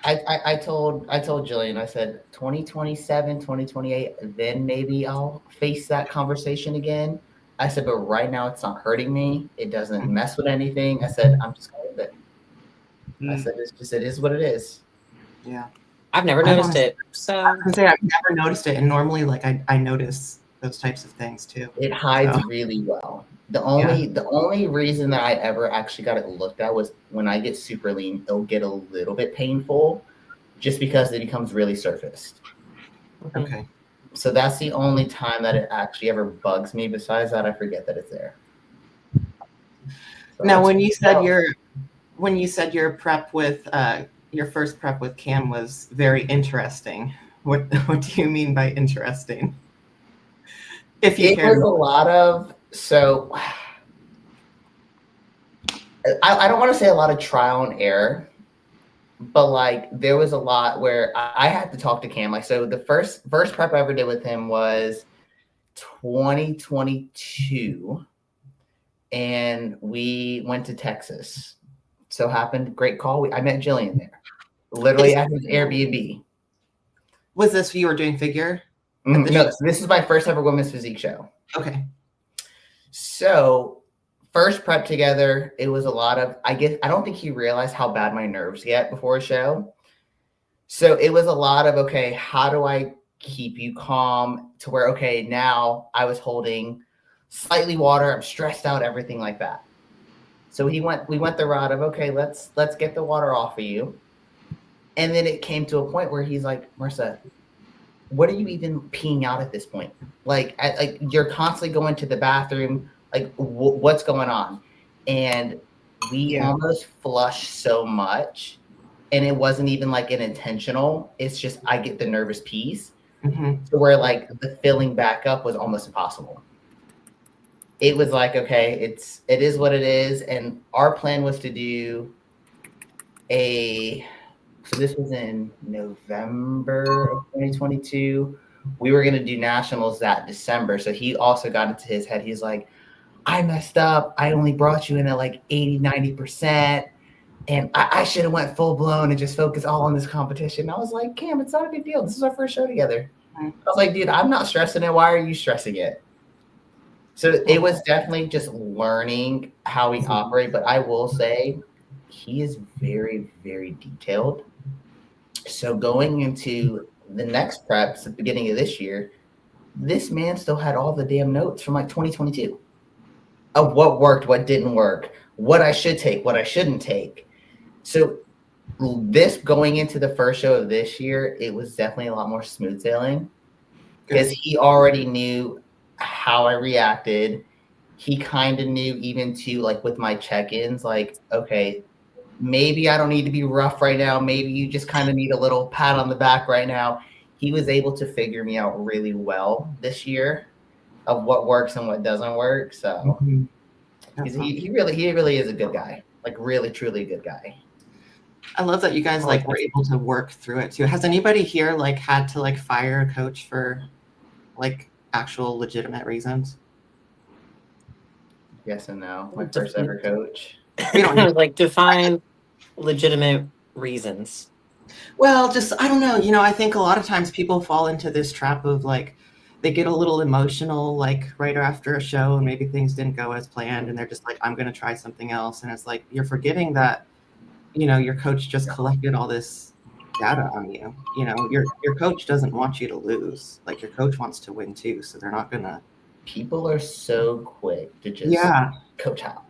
Speaker 1: I told Jillian, I said 2027, 2028, then maybe I'll face that conversation again. I said, but right now it's not hurting me. It doesn't mess with anything. I said, I'm just going with it. I said, it is what it is.
Speaker 4: Yeah.
Speaker 3: I've never noticed it. So
Speaker 4: I was gonna say I've never noticed it, and normally like I notice those types of things too.
Speaker 1: It hides really well. The only reason that I ever actually got it looked at was when I get super lean, it'll get a little bit painful just because it becomes really surfaced.
Speaker 4: Okay.
Speaker 1: So that's the only time that it actually ever bugs me. Besides that, I forget that it's there. So
Speaker 4: now, when you said your prep with your first prep with Cam was very interesting, what do you mean by interesting? If you
Speaker 1: it was a lot of I don't want to say a lot of trial and error, but like there was a lot where I had to talk to Cam. Like, so the first prep I ever did with him was 2022, and we went to Texas. So happened, great call. I met Jillian there, literally at his Airbnb.
Speaker 4: Was this you were doing figure?
Speaker 1: No, this is my first ever women's physique show.
Speaker 4: Okay.
Speaker 1: So first prep together, it was a lot of, I don't think he realized how bad my nerves get before a show. So it was a lot of, okay, how do I keep you calm to where, okay, now I was holding slightly water, I'm stressed out, everything like that. So we went the route of, okay, let's get the water off of you. And then it came to a point where he's like, Marissa, what are you even peeing out at this point? Like you're constantly going to the bathroom. Like what's going on? And we almost flushed so much, and it wasn't even like an intentional. It's just I get the nervous piece, to where like the filling back up was almost impossible. It was like, okay, it is what it is, and our plan was to do so this was in November of 2022. We were going to do nationals that December. So he also got into his head. He's like, I messed up. I only brought you in at like 80, 90%. And I should have went full blown and just focused all on this competition. I was like, Cam, it's not a big deal. This is our first show together. I was like, dude, I'm not stressing it. Why are you stressing it? So it was definitely just learning how we operate. But I will say he is very, very detailed. So going into the next preps at the beginning of this year, this man still had all the damn notes from like 2022 of what worked, what didn't work, what I should take, what I shouldn't take. So this going into the first show of this year, it was definitely a lot more smooth sailing because he already knew how I reacted. He kind of knew even to like with my check-ins, like, okay, maybe I don't need to be rough right now. Maybe you just kind of need a little pat on the back right now. He was able to figure me out really well this year of what works and what doesn't work. So he really is a good guy, like really, truly a good guy.
Speaker 4: I love that you guys like were able to work through it too. Has anybody here like had to like fire a coach for like actual legitimate reasons?
Speaker 1: Yes and no. My first ever coach.
Speaker 3: We don't like define legitimate reasons.
Speaker 4: Well, just I don't know. You know, I think a lot of times people fall into this trap of like they get a little emotional like right after a show and maybe things didn't go as planned and they're just like, I'm gonna try something else. And it's like you're forgetting that, you know, your coach just collected all this data on you. You know, your coach doesn't want you to lose. Like your coach wants to win too. So they're not gonna.
Speaker 1: People are so quick to just coach out.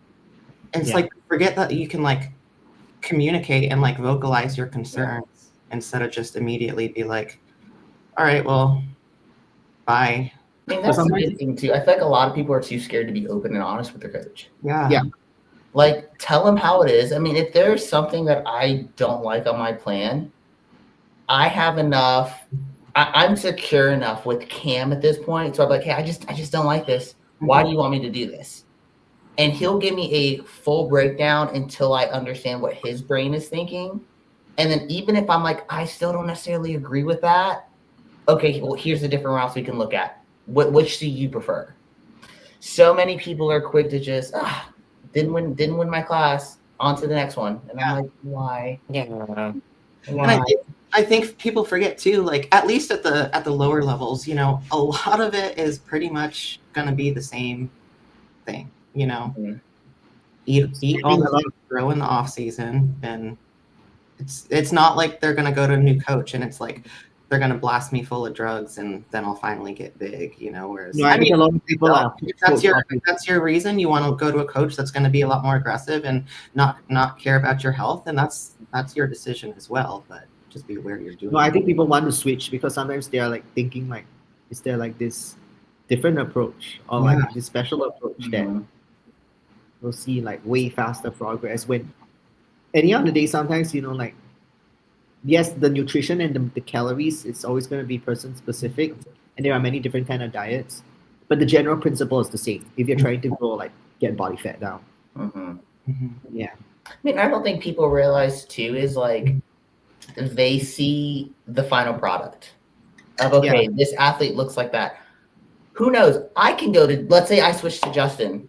Speaker 4: And it's like forget that you can like communicate and like vocalize your concerns instead of just immediately be like, all right, well, bye.
Speaker 1: mean, that's the main thing too. I feel like a lot of people are too scared to be open and honest with their coach.
Speaker 2: Yeah.
Speaker 1: Like, tell them how it is. I mean, if there's something that I don't like on my plan, I have enough. I'm secure enough with Cam at this point. So I'm like, hey, I just don't like this. Why do you want me to do this? And he'll give me a full breakdown until I understand what his brain is thinking. And then even if I'm like, I still don't necessarily agree with that. Okay, well, here's the different routes we can look at. Which do you prefer? So many people are quick to just, didn't win my class, on to the next one. And I'm like, why?
Speaker 3: Yeah.
Speaker 4: And I think people forget too, like at least at the lower levels, you know, a lot of it is pretty much gonna be the same thing, you know. Eat all the grow in the off season, and it's not like they're gonna go to a new coach and it's like they're gonna blast me full of drugs and then I'll finally get big, you know. Whereas
Speaker 2: I mean, a lot of people
Speaker 4: if that's your reason, you want to go to a coach that's going to be a lot more aggressive and not care about your health, and that's your decision as well. But just be aware you're doing.
Speaker 2: No, I think people want to switch because sometimes they are like thinking like, is there like this different approach or like this special approach that we'll see like way faster progress when at the end of the day, sometimes, you know, like, yes, the nutrition and the calories, it's always going to be person specific, and there are many different kind of diets, but the general principle is the same if you're trying to go like get body fat down. Yeah.
Speaker 1: I mean, I don't think people realize too is like they see the final product of, okay, this athlete looks like that. Who knows? I can go to, let's say I switch to Justin.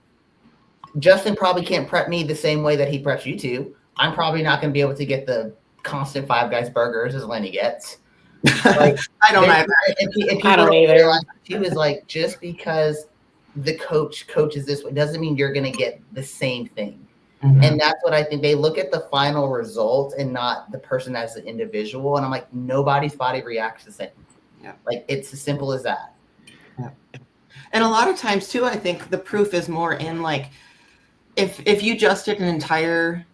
Speaker 1: Justin probably can't prep me the same way that he preps you two. I'm probably not going to be able to get the constant Five Guys burgers as Lenny gets. Like,
Speaker 4: I don't either.
Speaker 3: I don't either.
Speaker 1: He was like, just because the coach coaches this way doesn't mean you're going to get the same thing. And that's what I think. They look at the final result and not the person as an individual. And I'm like, nobody's body reacts the same.
Speaker 4: Yeah.
Speaker 1: Like, it's as simple as that.
Speaker 4: Yeah. And a lot of times too, I think the proof is more in like, if you just did an entire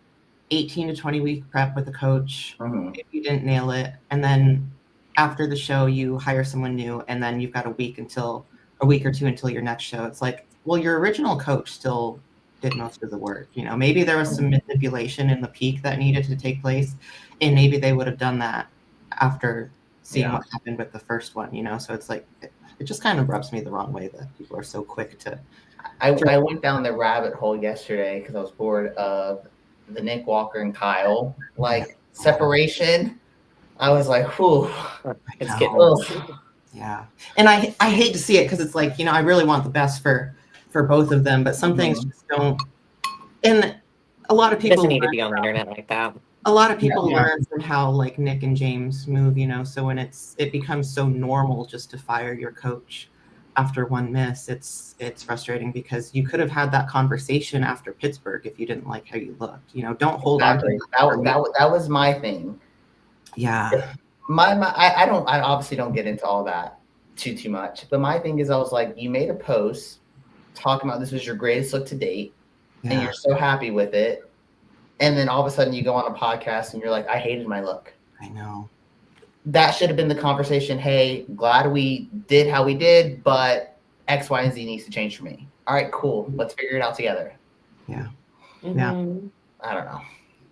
Speaker 4: 18 to 20 week prep with a coach, if you didn't nail it, and then after the show you hire someone new, and then you've got a week or two until your next show, it's like, well, your original coach still did most of the work. You know, maybe there was some manipulation in the peak that needed to take place, and maybe they would have done that after seeing what happened with the first one, you know. So it's like, it just kind of rubs me the wrong way that people are so quick to
Speaker 1: I went down the rabbit hole yesterday because I was bored of the Nick Walker and Kyle like separation. I was like, whew,
Speaker 3: it's getting
Speaker 4: yeah. And I hate to see it because it's like, you know, I really want the best for both of them, but some things just don't. And a lot of people
Speaker 3: doesn't need to be on the internet like that.
Speaker 4: A lot of people learn from how like Nick and James move, you know. So when it becomes so normal just to fire your coach after one miss, it's frustrating because you could have had that conversation after Pittsburgh if you didn't like how you looked. You know, don't hold on to
Speaker 1: that was my thing.
Speaker 4: Yeah.
Speaker 1: I obviously don't get into all that too much, but my thing is, I was like, you made a post talking about this was your greatest look to date, and you're so happy with it, and then all of a sudden you go on a podcast and you're like, I hated my look.
Speaker 4: I know.
Speaker 1: That should have been the conversation. Hey, glad we did how we did, but X, Y, and Z needs to change for me. All right, cool. Let's figure it out together.
Speaker 4: Yeah.
Speaker 1: I don't know.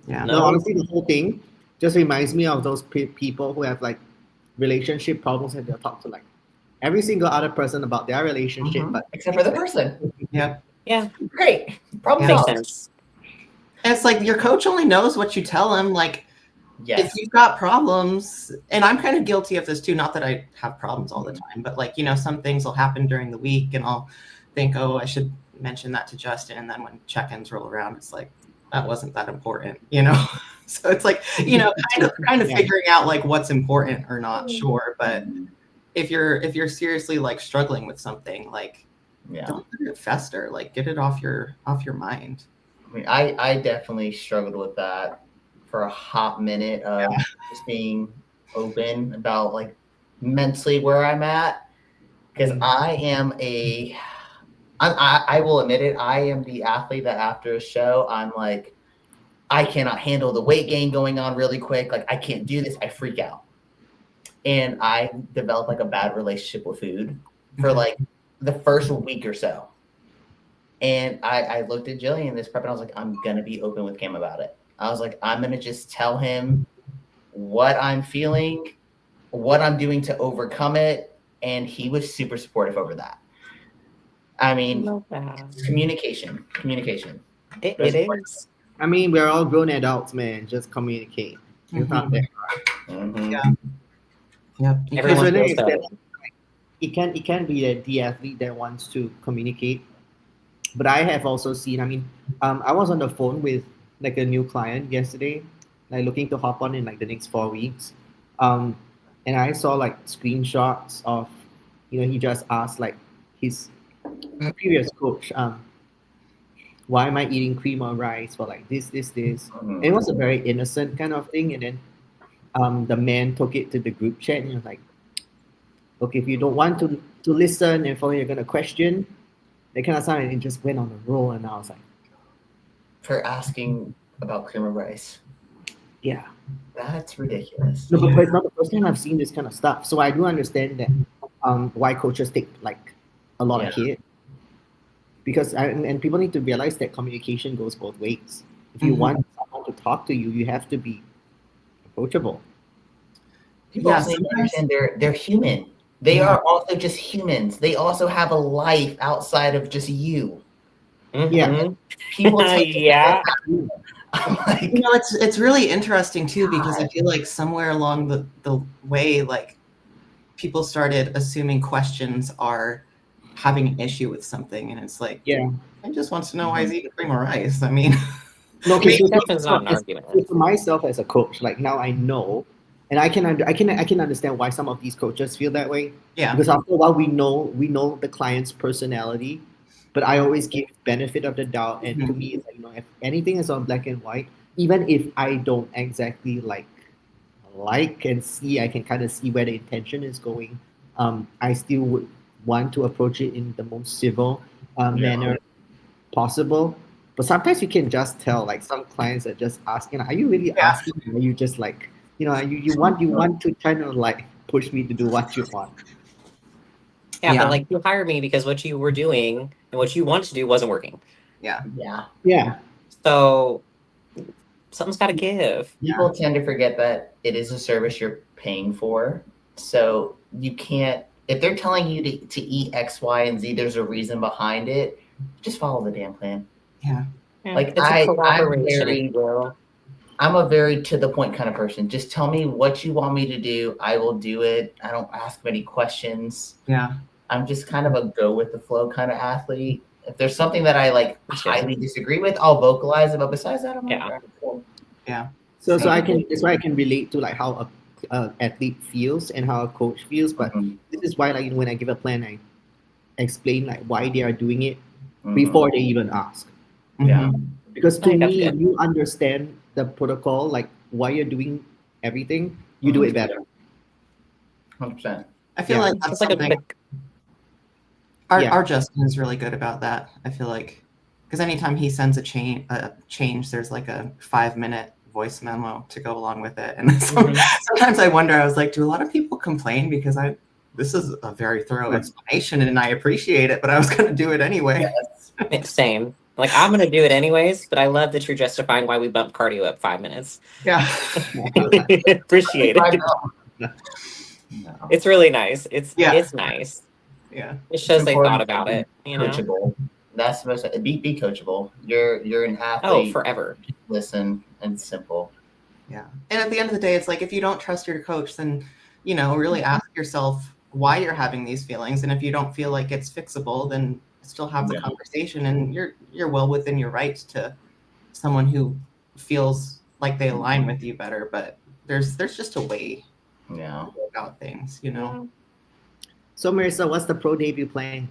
Speaker 4: Yeah.
Speaker 2: No, honestly, the whole thing just reminds me of those people who have like relationship problems and they'll talk to like every single other person about their relationship, but
Speaker 1: except for the person.
Speaker 4: Yeah.
Speaker 3: Yeah.
Speaker 1: Great. Problem
Speaker 3: Makes
Speaker 1: solved.
Speaker 3: sense.
Speaker 4: And it's like your coach only knows what you tell him. Like, if you've got problems, and I'm kind of guilty of this too, not that I have problems all the time, but like, you know, some things will happen during the week and I'll think, oh, I should mention that to Justin. And then when check-ins roll around, it's like, that wasn't that important, you know? So it's like, you know, kind of figuring out like what's important or not, sure. But if you're seriously like struggling with something, like, don't let it fester, like get it off your mind.
Speaker 1: I mean, I definitely struggled with that for a hot minute of just being open about like mentally where I'm at, because I will admit it, I am the athlete that after a show I'm like, I cannot handle the weight gain going on really quick, like I can't do this, I freak out, and I developed like a bad relationship with food for like the first week or so. And I looked at Jillian this prep and I was like, I'm going to be open with Cam about it. I was like, I'm going to just tell him what I'm feeling, what I'm doing to overcome it. And he was super supportive over that. I mean, communication.
Speaker 3: It is.
Speaker 2: I mean, we're all grown adults, man. Just communicate. It's not that hard.
Speaker 4: Yeah. Yep.
Speaker 3: Everyone
Speaker 2: So then
Speaker 3: feels
Speaker 2: it's
Speaker 3: better.
Speaker 2: that- it can be the athlete that wants to communicate, but I have also seen. I mean, I was on the phone with like a new client yesterday, like looking to hop on in like the next 4 weeks, and I saw like screenshots of, he just asked like his previous coach, why am I eating cream or rice for like this? And it was a very innocent kind of thing, and then the man took it to the group chat and he was like, okay, if you don't want to listen and you're gonna question, that kind of sound, and it just went on a roll, and I was like,
Speaker 1: For asking about cream of rice.
Speaker 2: yeah.
Speaker 1: That's ridiculous.
Speaker 2: No, but it's not the first time I've seen this kind of stuff. So I do understand that why coaches take like a lot of hit, because and people need to realize that communication goes both ways. If you want someone to talk to you, you have to be approachable.
Speaker 1: People also need to understand they're human. They are also just humans. They also have a life outside of just you.
Speaker 2: Yeah.
Speaker 1: People
Speaker 3: yeah.
Speaker 1: I'm like,
Speaker 4: it's really interesting too, because I feel like somewhere along the way, like people started assuming questions are having an issue with something, and it's like, I just wants to know why he's eating cream or rice. I mean,
Speaker 2: no, okay,
Speaker 3: that's not an argument.
Speaker 2: For myself as a coach, like now I know, and I can understand why some of these coaches feel that way.
Speaker 4: Yeah.
Speaker 2: Because after a while, we know the client's personality, but I always give benefit of the doubt. And to me, it's like, if anything is on black and white, even if I don't exactly like and see, I can kind of see where the intention is going. I still would want to approach it in the most civil manner possible. But sometimes you can just tell, like some clients are just asking, are you really asking? Or are you just like, you want to kind of like push me to do what you want.
Speaker 3: Yeah, but like you hired me because what you were doing and what you wanted to do wasn't working.
Speaker 2: Yeah.
Speaker 3: So something's got to give.
Speaker 1: People tend to forget that it is a service you're paying for. So you can't, if they're telling you to eat X, Y, and Z, there's a reason behind it. Just follow the damn plan.
Speaker 4: Yeah.
Speaker 1: Like
Speaker 3: it's a collaboration.
Speaker 1: I'm a very to the point kind of person. Just tell me what you want me to do. I will do it. I don't ask many questions.
Speaker 4: Yeah.
Speaker 1: I'm just kind of a go with the flow kind of athlete. If there's something that I like highly disagree with, I'll vocalize it. But besides that, I'm like, cool.
Speaker 4: Yeah.
Speaker 2: So that's why I can relate to like how a athlete feels and how a coach feels. But this is why, like, when I give a plan, I explain like why they are doing it before they even ask.
Speaker 1: Yeah.
Speaker 2: Because to me, if you understand the protocol, like why you're doing everything, you do it better.
Speaker 1: 100%.
Speaker 4: I feel like that's something. Our Justin is really good about that. I feel like, because anytime he sends a change, there's like a 5-minute voice memo to go along with it. And sometimes I wonder, I was like, do a lot of people complain because this is a very thorough explanation and I appreciate it, but I was going to do it anyway.
Speaker 3: Yes. Same. Like, I'm going to do it anyways, but I love that you're justifying why we bumped cardio up 5 minutes.
Speaker 4: Yeah.
Speaker 3: Appreciate it.
Speaker 1: No.
Speaker 3: It's really nice. It's nice.
Speaker 4: Yeah.
Speaker 3: It shows they thought about it.
Speaker 1: Coachable. That's the most. Be coachable. You're an athlete.
Speaker 3: Oh, forever.
Speaker 1: Listen, and simple.
Speaker 4: Yeah. And at the end of the day, it's like, if you don't trust your coach, then, really ask yourself why you're having these feelings. And if you don't feel like it's fixable, then still have the conversation, and you're well within your rights to someone who feels like they align with you better. But there's just a way to go about things,
Speaker 2: So Marissa, what's the pro debut plan?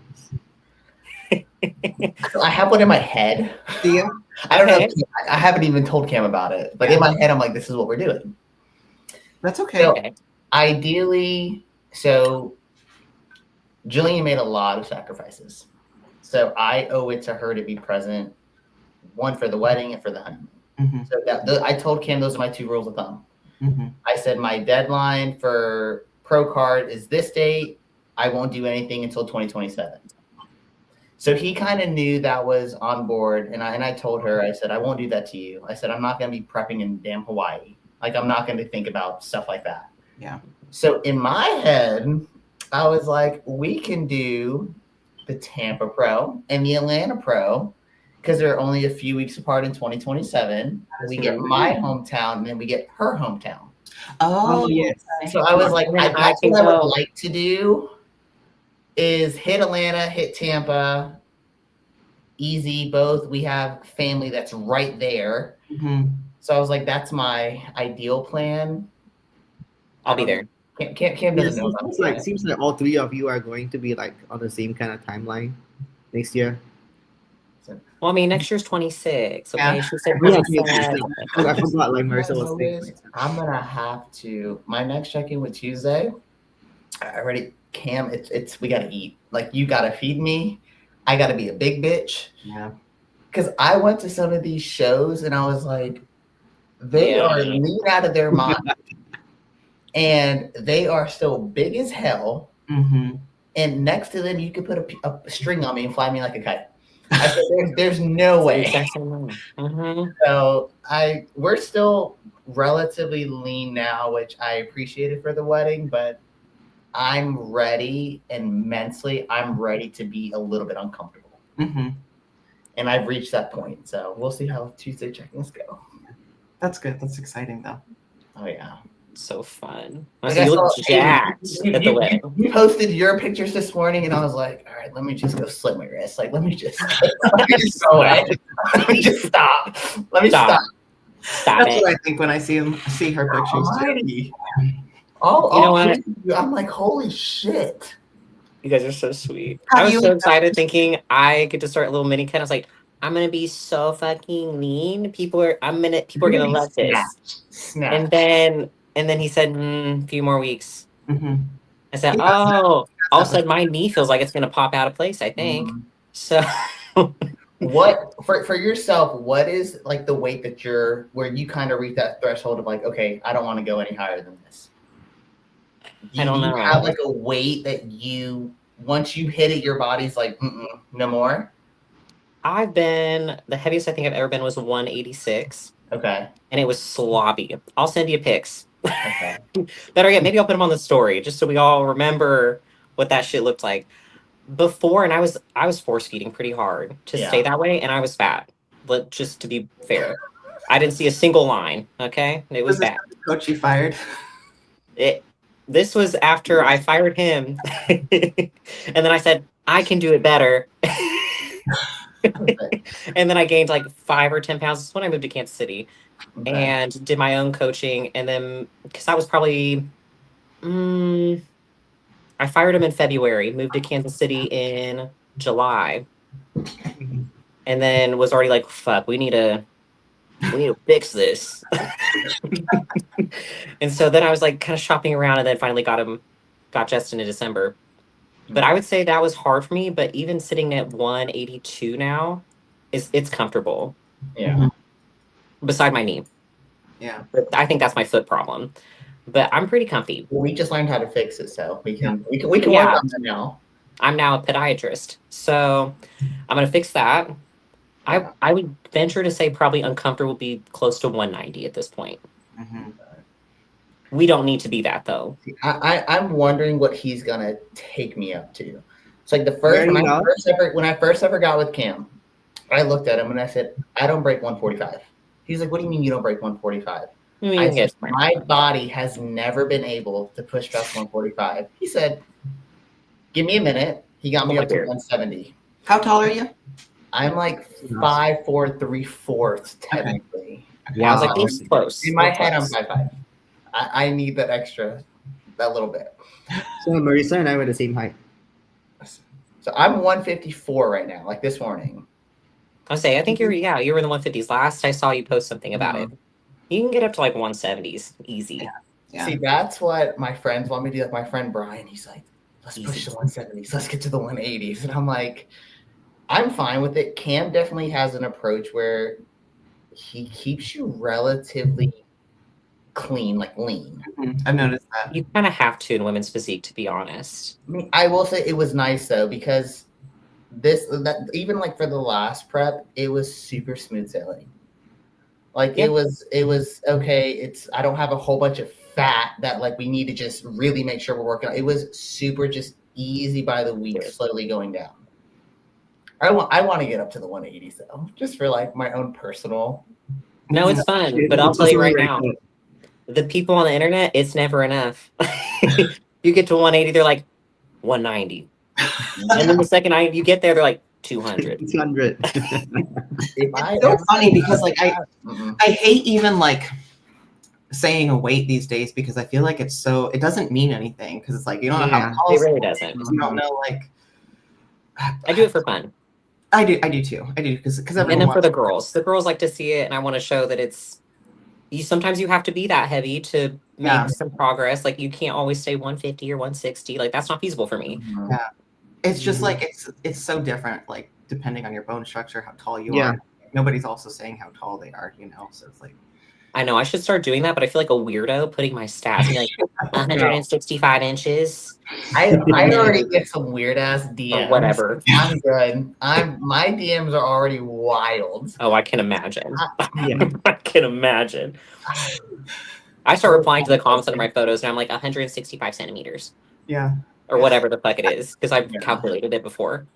Speaker 1: I have one in my head. I don't know. I haven't even told Cam about it, but in my head, I'm like, this is what we're doing.
Speaker 4: That's okay.
Speaker 1: So, ideally, Jillian made a lot of sacrifices. So I owe it to her to be present, one for the wedding and for the honeymoon. So I told Cam those are my 2 rules of thumb. I said my deadline for pro card is this date. I won't do anything until 2027. So he kind of knew that was on board, and I told her, I said, I won't do that to you. I said, I'm not going to be prepping in damn Hawaii. Like, I'm not going to think about stuff like that.
Speaker 4: Yeah.
Speaker 1: So in my head, I was like, we can do the Tampa Pro and the Atlanta Pro because they're only a few weeks apart in 2027. We get my hometown, and then we get her hometown.
Speaker 4: Oh,
Speaker 2: yes.
Speaker 1: So I was like,
Speaker 3: And then
Speaker 1: that's
Speaker 3: I
Speaker 1: what
Speaker 3: can
Speaker 1: I would
Speaker 3: go.
Speaker 1: like to do is hit Atlanta, hit Tampa, easy. Both we have family that's right there.
Speaker 4: Mhm.
Speaker 1: So I was like, that's my ideal plan.
Speaker 3: I'll be there.
Speaker 1: Cam doesn't know about it.
Speaker 2: Seems like all three of you are going to be like on the same kind of timeline next year.
Speaker 3: Well, I mean, next year's 26. Okay,
Speaker 4: Yeah.
Speaker 3: she said
Speaker 2: Yeah,
Speaker 3: 27.
Speaker 2: I forgot. Like Marissa was saying.
Speaker 1: I'm gonna have to. My next check-in with Tuesday. I already Cam. It's we gotta eat. Like you gotta feed me. I gotta be a big bitch.
Speaker 4: Yeah.
Speaker 1: Because I went to some of these shows and I was like, they are lean out of their mind, and they are still big as hell.
Speaker 4: Mm-hmm.
Speaker 1: And next to them, you could put a string on me and fly me like a kite. I said, there's no way.
Speaker 3: Mm-hmm.
Speaker 1: So we're still relatively lean now, which I appreciated for the wedding, but I'm ready, and mentally, I'm ready to be a little bit uncomfortable.
Speaker 4: Mm-hmm.
Speaker 1: And I've reached that point. So we'll see how Tuesday check-ins go.
Speaker 4: That's good. That's exciting, though.
Speaker 1: Oh, yeah.
Speaker 3: So fun.
Speaker 1: Like
Speaker 3: You look jacked at the wedding.
Speaker 1: You posted your pictures this morning, and I was like, all right, let me just go slit my wrist. Like, let me just go away. Let me just stop. Let me stop.
Speaker 4: That's what I think when I see her pictures.
Speaker 1: Almighty.
Speaker 3: You know what?
Speaker 1: I'm like, holy shit.
Speaker 3: You guys are so sweet. I was so excited thinking I get to start a little mini cut. I was like, I'm gonna be so fucking lean. People are gonna love this.
Speaker 1: Snap.
Speaker 3: And then he said, a few more weeks.
Speaker 4: Mm-hmm.
Speaker 3: I said, all of a sudden my knee feels like it's gonna pop out of place, I think. So
Speaker 1: what for yourself, what is like the weight that where you kind of reach that threshold of like, okay, I don't want to go any higher than this?
Speaker 3: I don't know.
Speaker 1: Do you have like a weight that once you hit it, your body's like, no more?
Speaker 3: the heaviest I think I've ever been was 186.
Speaker 1: Okay.
Speaker 3: And it was sloppy. I'll send you pics.
Speaker 1: Okay.
Speaker 3: Better yet, maybe I'll put them on the story just so we all remember what that shit looked like before. And I was force feeding pretty hard to stay that way, and I was fat. But just to be fair, I didn't see a single line. Okay, it was bad.
Speaker 4: Coach you fired.
Speaker 3: This was after I fired him, and then I said I can do it better. And then I gained like 5 or 10 pounds. This is when I moved to Kansas City and did my own coaching. And then, because I was probably, I fired him in February, moved to Kansas City in July, and then was already like, fuck, we need to fix this. And so then I was like kind of shopping around, and then finally got Justin in December. But I would say that was hard for me. But even sitting at 182 now, it's comfortable.
Speaker 1: Yeah.
Speaker 3: Beside my knee.
Speaker 4: Yeah.
Speaker 3: But I think that's my foot problem. But I'm pretty comfy.
Speaker 1: We just learned how to fix it, so we can work on that now.
Speaker 3: I'm now a podiatrist, so I'm gonna fix that. I would venture to say probably uncomfortable would be close to 190 at this point.
Speaker 4: Mm-hmm.
Speaker 3: We don't need to be that though.
Speaker 1: I'm wondering what he's gonna take me up to. It's like when I first ever got with Cam, I looked at him and I said, I don't break 145. He's like, what do you mean you don't break 145? I said, my body has never been able to push past 145. He said, give me a minute. He got me up to 170.
Speaker 4: How tall are you?
Speaker 1: I'm like 5'4", 3/4 technically.
Speaker 3: Yeah, I was like, this is close.
Speaker 1: In my head, I'm 5'5". I need that little bit.
Speaker 2: So Marissa and I were the same height.
Speaker 1: So I'm 154 right now, like this morning.
Speaker 3: I think you were in the 150s. Last I saw you post something about it. You can get up to like 170s easy.
Speaker 4: Yeah.
Speaker 1: See, that's what my friends want me to do. Like my friend Brian, he's like, let's push the 170s. Let's get to the 180s. And I'm like, I'm fine with it. Cam definitely has an approach where he keeps you relatively clean, like lean.
Speaker 4: I've noticed that.
Speaker 3: You kind of have to in women's physique, to be honest.
Speaker 1: I mean, I will say it was nice though, because even like for the last prep, it was super smooth sailing. Like
Speaker 3: Yeah.
Speaker 1: it was okay. I don't have a whole bunch of fat that like we need to just really make sure we're working on. It was super just easy by the week, slowly going down. I want to get up to the 180s though, just for like my own personal.
Speaker 3: No, it's fun, but I'll tell you right now, the people on the internet, it's never enough. You get to 180, they're like 190, and then the second you get there, they're like 200.
Speaker 2: 200.
Speaker 4: It's so funny because like I hate even like saying a weight these days because I feel like it doesn't mean anything because it's like you don't know how tall
Speaker 3: it really doesn't.
Speaker 4: You don't know like.
Speaker 3: I do it for fun.
Speaker 4: I do too. I do because
Speaker 3: and then for the girls like to see it, and I want to show that it's. Sometimes you have to be that heavy to make some progress. Like you can't always stay 150 or 160. Like that's not feasible for me.
Speaker 4: Yeah, it's just like it's so different. Like depending on your bone structure, how tall you are. Nobody's also saying how tall they are. So it's like.
Speaker 3: I know I should start doing that, but I feel like a weirdo putting my stats like 165 inches.
Speaker 1: I already get some weird ass DMs.
Speaker 3: Or whatever.
Speaker 1: I'm good. My DMs are already wild.
Speaker 3: Oh, I can imagine. I can imagine. I start replying to the comments under my photos, and I'm like 165 centimeters.
Speaker 4: Yeah.
Speaker 3: Or whatever the fuck it is, because I've calculated it before.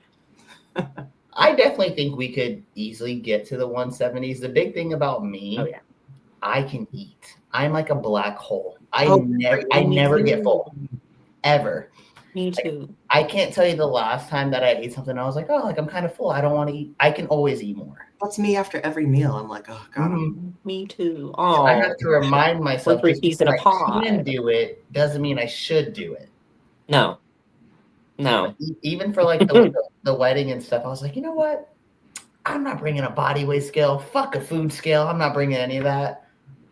Speaker 1: I definitely think we could easily get to the 170s. The big thing about me, I can eat. I'm like a black hole. I never get full. Ever.
Speaker 3: Me too.
Speaker 1: Like, I can't tell you the last time that I ate something I was like, oh, like I'm kind of full. I don't want to eat. I can always eat more.
Speaker 4: That's me after every meal. I'm like, oh god.
Speaker 3: Me too. Oh,
Speaker 1: I have to remind myself
Speaker 3: that
Speaker 1: I can do it doesn't mean I should do it.
Speaker 3: No.
Speaker 1: Even for like the wedding and stuff, I was like, you know what? I'm not bringing a body weight scale. Fuck a food scale. I'm not bringing any of that.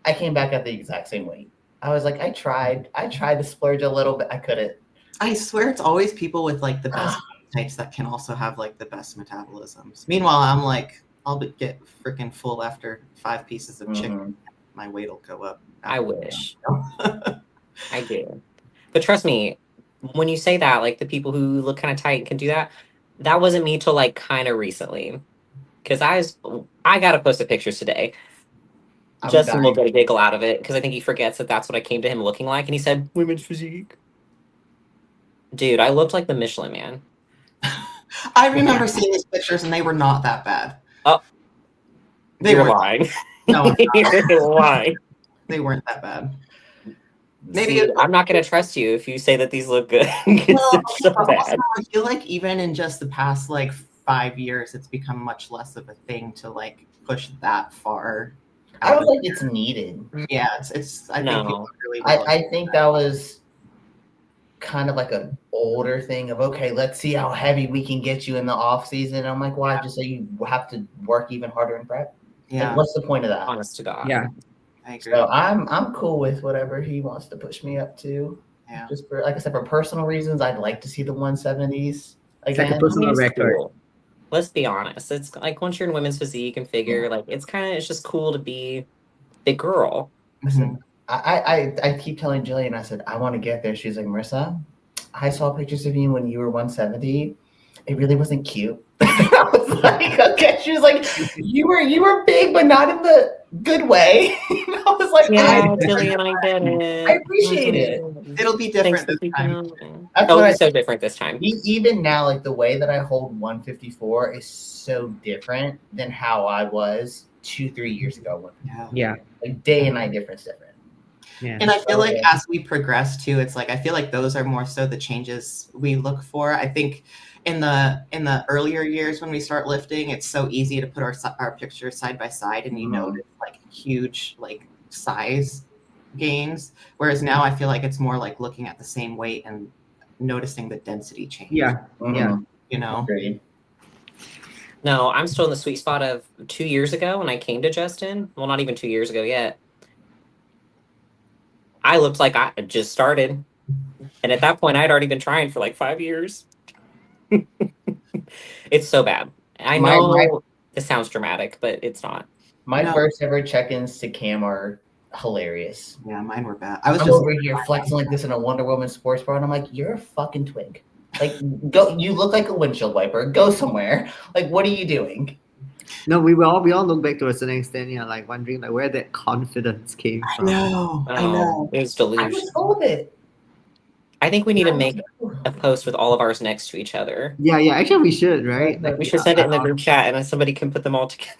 Speaker 1: I came back at the exact same weight. I was like, I tried to splurge a little bit. I couldn't.
Speaker 4: I swear it's always people with like the best types that can also have like the best metabolisms. Meanwhile, I'm like, I'll get freaking full after 5 pieces of chicken. My weight will go up.
Speaker 3: I wish. I do. But trust me, when you say that, like the people who look kind of tight can do that, that wasn't me till like kind of recently. Because I got to post the pictures today. Justin will get a giggle out of it because I think he forgets that that's what I came to him looking like. And he said, women's physique. Dude, I looked like the Michelin Man.
Speaker 4: I remember seeing these pictures and they were not that bad.
Speaker 3: Oh.
Speaker 4: They were
Speaker 3: lying.
Speaker 4: No,
Speaker 3: you're lying.
Speaker 4: They weren't that bad.
Speaker 3: Maybe I'm not going to trust you if you say that these look good. It's so bad.
Speaker 4: Also, I feel like even in just the past like 5 years, it's become much less of a thing to like push that far.
Speaker 1: I don't think it's needed.
Speaker 4: Yeah, it's. I think people really.
Speaker 1: I think that was kind of like an older thing of okay, let's see how heavy we can get you in the off season. I'm like, why? Just so you have to work even harder in prep.
Speaker 4: Yeah.
Speaker 1: Like, what's the point of that?
Speaker 3: Honest to God.
Speaker 2: Yeah.
Speaker 4: I agree.
Speaker 1: So I'm cool with whatever he wants to push me up to.
Speaker 4: Yeah.
Speaker 1: Just for like I said, for personal reasons, I'd like to see the 170s again.
Speaker 2: Like a personal record.
Speaker 3: Cool. Let's be honest. It's like once you're in women's physique and figure, like it's just cool to be a big girl.
Speaker 1: Listen, I keep telling Jillian, I said, I want to get there. She's like, Marissa, I saw pictures of you when you were 170. It really wasn't cute. I was like, okay. She was like, you were big, but not in the good way. I was like,
Speaker 3: Jillian, I get it.
Speaker 1: I appreciate it.
Speaker 4: It'll be different this time.
Speaker 3: It's so different this time.
Speaker 1: Even now, like the way that I hold 154 is so different than how I was 2-3 years ago.
Speaker 2: Yeah.
Speaker 1: Like day and night difference different.
Speaker 2: Yeah.
Speaker 4: And I feel like as we progress too, it's like I feel like those are more so the changes we look for. I think in the earlier years when we start lifting, it's so easy to put our pictures side by side and you notice like huge like size gains. Whereas now I feel like it's more like looking at the same weight and noticing the density change.
Speaker 2: Yeah. Yeah.
Speaker 4: You know?
Speaker 1: Great.
Speaker 3: No, I'm still in the sweet spot of 2 years ago when I came to Justin. Well, not even 2 years ago yet. I looked like I had just started. And at that point, I'd already been trying for like 5 years. It's so bad. I know this sounds dramatic, but it's not.
Speaker 1: My first ever check-ins to Cam are hilarious.
Speaker 4: Yeah, mine were bad. I was
Speaker 1: I'm
Speaker 4: just
Speaker 1: over here flexing like this in a Wonder Woman sports bra, and I'm like, you're a fucking twig. Like, go. You look like a windshield wiper. Go somewhere. Like, what are you doing?
Speaker 2: No, we all look back to a certain extent, like wondering like where that confidence came from.
Speaker 4: I know.
Speaker 3: It was
Speaker 1: I
Speaker 3: delusion.
Speaker 1: was full of it.
Speaker 3: I think we need to make a post with all of ours next to each other.
Speaker 2: Yeah, actually we should, right? Like
Speaker 3: We should send it in the group chat, and then somebody can put them all together.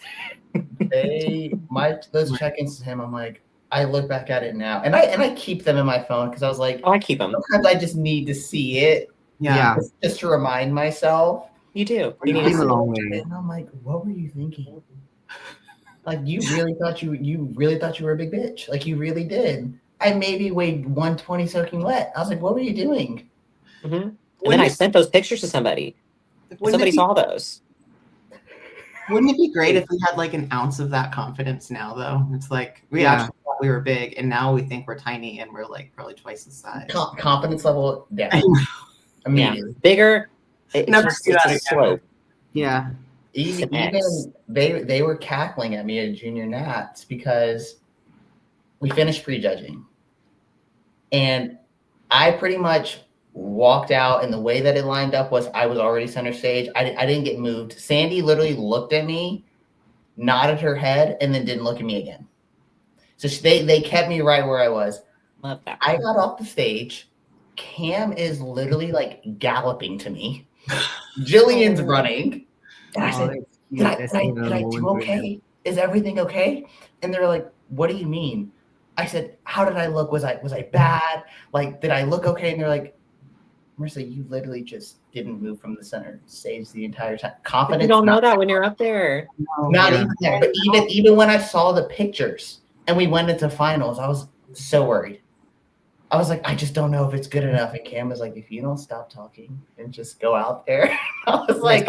Speaker 1: Those check-ins to him. I'm like, I look back at it now, and I keep them in my phone because I was like,
Speaker 3: Oh, I keep them.
Speaker 1: sometimes I just need to see it,
Speaker 2: Yeah.
Speaker 1: just to remind myself.
Speaker 3: You do.
Speaker 2: You
Speaker 3: need
Speaker 2: came
Speaker 3: to
Speaker 2: a
Speaker 3: see
Speaker 2: long
Speaker 3: it.
Speaker 2: way.
Speaker 1: And I'm like, what were you thinking? Like, you really thought you were a big bitch. Like, you really did. I maybe weighed 120 soaking wet. I was like, what were you doing?
Speaker 3: Mm-hmm. And then I sent those pictures to somebody. Somebody saw those.
Speaker 4: Wouldn't it be great if we had like an ounce of that confidence now, though? It's like we actually thought we were big, and now we think we're tiny, and we're like probably twice the size.
Speaker 1: Confidence level down. Immediately.
Speaker 3: Bigger.
Speaker 4: Never
Speaker 3: It's
Speaker 4: do that
Speaker 3: a
Speaker 4: again.
Speaker 3: slope.
Speaker 2: Yeah.
Speaker 1: Even
Speaker 3: X.
Speaker 1: they were cackling at me at junior nats because we finished prejudging, and I pretty much walked out, and the way that it lined up was I was already center stage. I didn't get moved. Sandy literally looked at me, nodded her head, and then didn't look at me again. So they kept me right where I was.
Speaker 3: Love that.
Speaker 1: I got off the stage. Cam is literally like galloping to me. Jillian's running. And I said, did I do okay? Is everything okay? And they're like, what do you mean? I said, how did I look? Was I bad? Like, did I look okay? And they're like, Marissa, you literally just didn't move from the center stage the entire time. Confidence.
Speaker 3: You don't know that when you're up there.
Speaker 1: Not even there. But even when I saw the pictures and we went into finals, I was so worried. I was like, I just don't know if it's good enough. And Cam was like, if you don't stop talking and just go out there. I was like,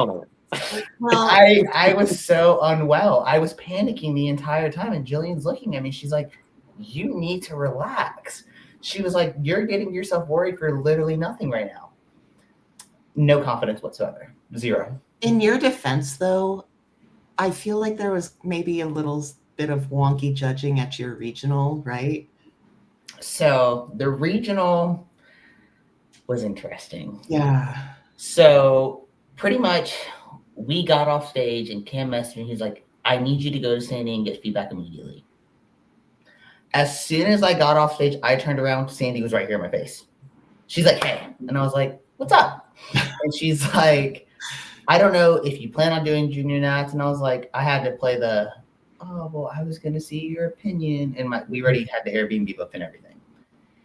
Speaker 1: I was so unwell. I was panicking the entire time. And Jillian's looking at me. She's like, you need to relax. She was like, you're getting yourself worried for literally nothing right now. No confidence whatsoever. Zero.
Speaker 4: In your defense, though, I feel like there was maybe a little bit of wonky judging at your regional, right?
Speaker 1: So the regional was interesting.
Speaker 4: Yeah.
Speaker 1: So pretty much we got off stage and Cam messaged me. He's like, I need you to go to Sandy and get feedback immediately. As soon as I got off stage, I turned around. Sandy was right here in my face. She's like, hey. And I was like, what's up? And she's like, I don't know if you plan on doing junior nats. And I was like, I had to play the, oh, well, I was going to see your opinion. And we already had the Airbnb booked and everything.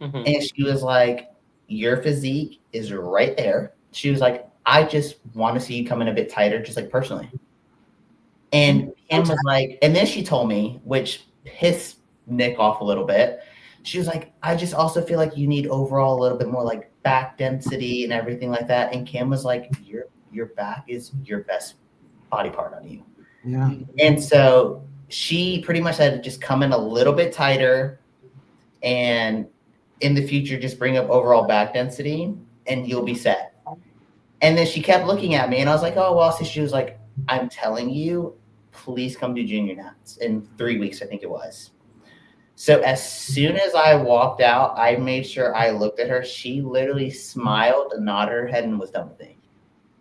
Speaker 1: Mm-hmm. And she was like, your physique is right there. She was like, I just want to see you come in a bit tighter, just like personally. And Kim was like, and then she told me, which pissed Nick off a little bit. She was like, I just also feel like you need overall a little bit more like back density and everything like that. And Kim was like, your back is your best body part on you.
Speaker 4: Yeah.
Speaker 1: And so she pretty much had to just come in a little bit tighter and in the future just bring up overall back density and you'll be set. And then she kept looking at me and I was like, oh, well, so she was like, I'm telling you, please come do junior nats in 3 weeks, I think it was. So as soon as I walked out, I made sure I looked at her. She literally smiled and nodded her head and was done with me.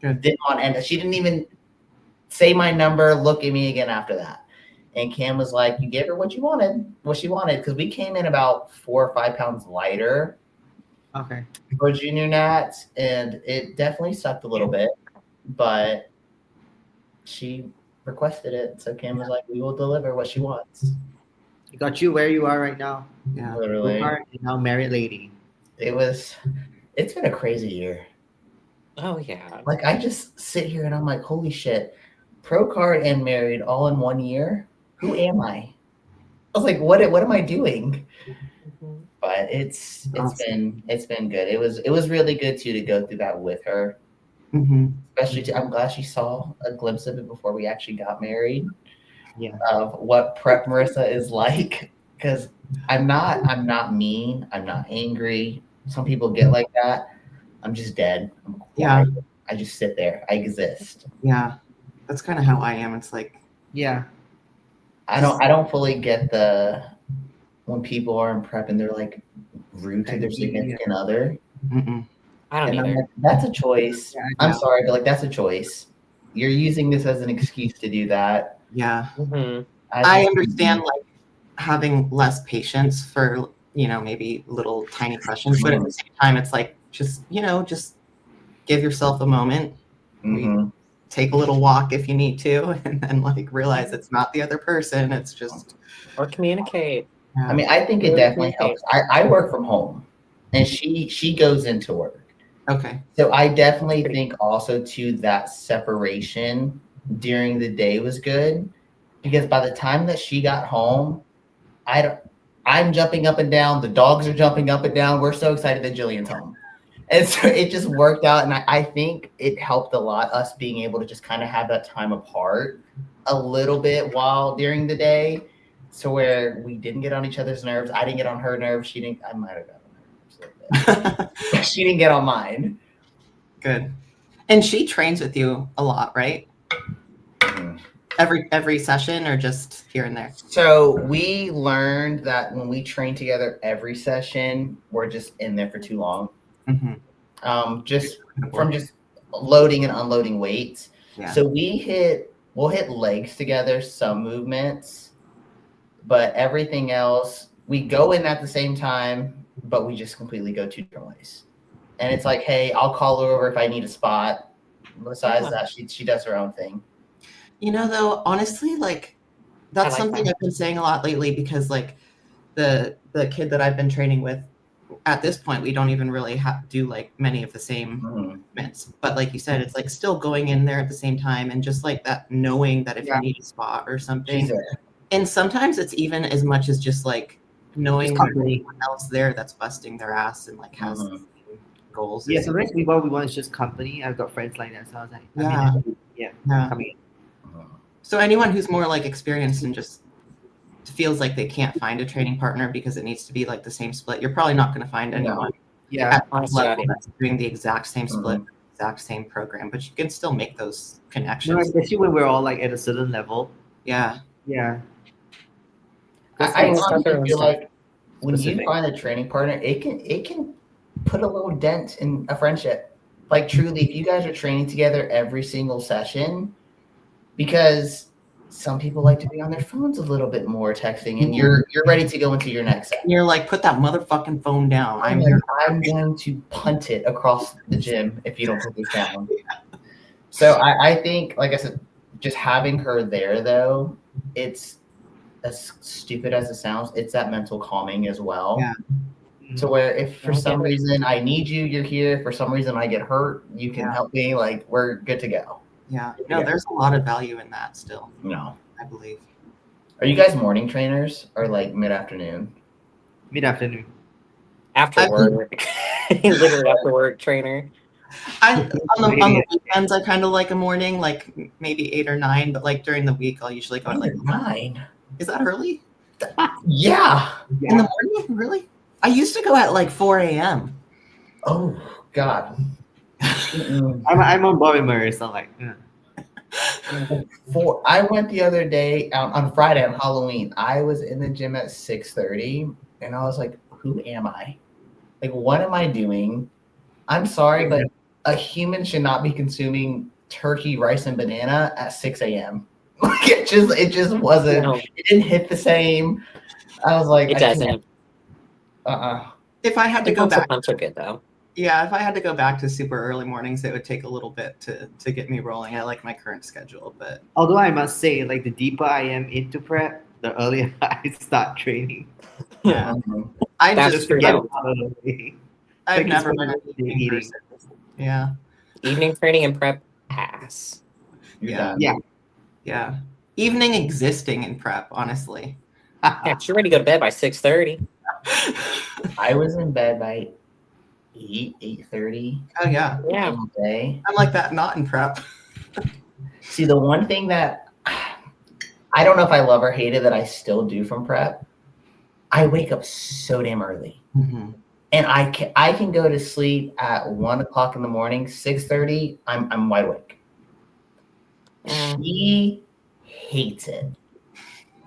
Speaker 4: Good.
Speaker 1: And she didn't even say my number, look at me again after that. And Cam was like, you gave her what she wanted, because we came in about 4 or 5 pounds lighter for junior nats, and it definitely sucked a little bit, but she requested it. So Cam was like, we will deliver what she wants.
Speaker 2: It got you where you are right now.
Speaker 4: Yeah.
Speaker 1: Literally.
Speaker 2: And now married lady.
Speaker 1: It's been a crazy year.
Speaker 3: Oh, yeah.
Speaker 1: Like, I just sit here and I'm like, holy shit, pro card and married all in 1 year? Who am I? I was like, what am I doing? Mm-hmm. But it's been good. It was really good too to go through that with her.
Speaker 4: Mm-hmm.
Speaker 1: Especially I'm glad she saw a glimpse of it before we actually got married.
Speaker 2: Yeah.
Speaker 1: Of what prep Marissa is like. Because I'm not mean. I'm not angry. Some people get like that. I'm just dead. I'm quiet.
Speaker 4: Yeah.
Speaker 1: I just sit there. I exist.
Speaker 4: Yeah. That's kind of how I am. It's like,
Speaker 2: yeah.
Speaker 1: I don't fully get when people are in prep and they're like rude to their significant other.
Speaker 4: Mm-mm.
Speaker 3: I don't
Speaker 1: And I'm
Speaker 3: either.
Speaker 1: like, that's a choice.
Speaker 2: Yeah,
Speaker 1: I'm
Speaker 2: yeah.
Speaker 1: sorry, but like that's a choice. You're using this as an excuse to do that.
Speaker 4: Yeah.
Speaker 3: Mhm.
Speaker 4: I understand like having less patience for, maybe little tiny questions, but at the same time, it's like, just give yourself a moment.
Speaker 1: Mhm.
Speaker 4: Take a little walk if you need to, and then like realize it's not the other person. It's just,
Speaker 3: Or communicate.
Speaker 1: I mean, I think it
Speaker 3: Really
Speaker 1: definitely
Speaker 3: communicate.
Speaker 1: helps. I work from home, and she goes into work.
Speaker 4: okay.
Speaker 1: So I definitely think also too that separation during the day was good because by the time that she got home, I'm jumping up and down. The dogs are jumping up and down. We're so excited that Jillian's home. And so it just worked out. And I think it helped a lot, us being able to just kind of have that time apart a little bit while during the day. So where we didn't get on each other's nerves. I didn't get on her nerves. I might have got on her nerves a little bit. She didn't get on mine.
Speaker 4: Good. And she trains with you a lot, right?
Speaker 1: Mhm.
Speaker 4: Every session, or just here and there?
Speaker 1: So we learned that when we train together every session, we're just in there for too long. Just from just loading and unloading weights.
Speaker 4: Yeah.
Speaker 1: So we'll hit legs together, some movements, but everything else we go in at the same time, but we just completely go two different ways. And it's like, hey, I'll call her over if I need a spot. Besides that, she does her own thing.
Speaker 4: Though, honestly, like that's something I've been saying a lot lately, because like the kid that I've been training with, at this point, we don't even really do like many of the same movements. But like you said, it's like still going in there at the same time, and just like that, knowing that if you need a spot or something. And sometimes it's even as much as just like knowing there's anyone else there that's busting their ass and like has the same goals.
Speaker 2: Yeah, sometimes what we want is just company. I've got friends like that, so I was like,
Speaker 4: yeah.
Speaker 2: Coming in.
Speaker 4: So anyone who's more like experienced and just feels like they can't find a training partner because it needs to be like the same split, you're probably not going to find anyone at level that's doing the exact same split, exact same program, but you can still make those connections.
Speaker 2: No, especially when we're all like at a certain level.
Speaker 4: Yeah.
Speaker 1: I honestly feel like when you find a training partner, it can put a little dent in a friendship. Like truly, if you guys are training together every single session, because some people like to be on their phones a little bit more texting, and you're ready to go into your next set.
Speaker 4: You're like, put that motherfucking phone down.
Speaker 1: I'm going to punt it across the gym if you don't put this down. So I think, like I said, just having her there though, it's as stupid as it sounds, it's that mental calming as well.
Speaker 4: Yeah.
Speaker 1: To where if for some reason I need you, you're here. For some reason I get hurt, you can help me. Like we're good to go.
Speaker 4: Yeah. No, there's a lot of value in that still.
Speaker 1: No.
Speaker 4: I believe.
Speaker 1: Are you guys morning trainers or like mid-afternoon?
Speaker 2: Mid-afternoon.
Speaker 3: After work. Literally after work trainer.
Speaker 4: On the weekends, I kind of like a morning, like maybe 8 or 9, but like during the week, I'll usually go at like
Speaker 1: 9.
Speaker 4: Is that early?
Speaker 1: Yeah.
Speaker 4: In the morning? Really? I used to go at like 4 a.m.
Speaker 1: Oh, God.
Speaker 2: I'm on board with Marissa. Like,
Speaker 1: I went the other day on Friday on Halloween. I was in the gym at 6:30, and I was like, "Who am I? Like, what am I doing? I'm sorry, but a human should not be consuming turkey, rice, and banana at 6 a.m. Like, it just wasn't. No. It didn't hit the same. I was like,
Speaker 3: it doesn't.
Speaker 4: If I had to go back,
Speaker 3: are good though.
Speaker 4: Yeah, if I had to go back to super early mornings, it would take a little bit to get me rolling. I like my current schedule, but
Speaker 2: although I must say, like the deeper I am into prep, the earlier I start training.
Speaker 4: Yeah, I just forget out of the way. I've never been evening person. Yeah,
Speaker 3: evening training and prep ass.
Speaker 4: Yeah. Evening existing in prep, honestly.
Speaker 3: Yeah, you're ready to go to bed by 6:30.
Speaker 1: I was in bed by 8:30.
Speaker 4: Oh yeah.
Speaker 1: Day.
Speaker 4: I'm like that, not in prep.
Speaker 1: See, the one thing that I don't know if I love or hate it that I still do from prep, I wake up so damn early. And I can go to sleep at 1 o'clock in the morning, 6:30, I'm wide awake. She hates it.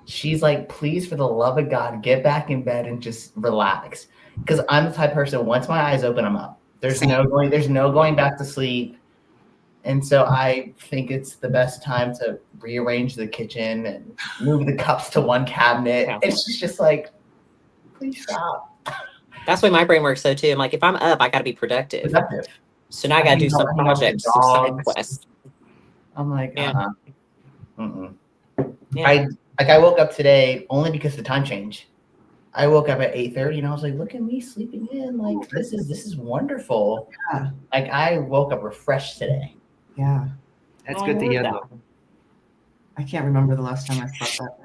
Speaker 1: She's like, please, for the love of God, get back in bed and just relax. Because I'm the type of person, once my eyes open, I'm up. There's no going back to sleep. And so I think it's the best time to rearrange the kitchen and move the cups to one cabinet.
Speaker 3: Yeah.
Speaker 1: It's just like, please stop.
Speaker 3: That's the way my brain works though too. I'm like, if I'm up, I gotta be productive.
Speaker 1: Productive.
Speaker 3: So now I gotta do some
Speaker 1: hang out with the
Speaker 3: projects, some side
Speaker 1: dogs.
Speaker 3: quests.
Speaker 1: I'm like,
Speaker 3: Yeah.
Speaker 1: Yeah. I woke up today only because of the time change. I woke up at 8:30 and I was like, look at me sleeping in. Like this is wonderful.
Speaker 4: Yeah.
Speaker 1: Like I woke up refreshed today.
Speaker 4: Yeah.
Speaker 2: That's
Speaker 3: I
Speaker 2: good to
Speaker 3: heard
Speaker 2: hear,
Speaker 3: that.
Speaker 2: though.
Speaker 4: I can't remember the last time I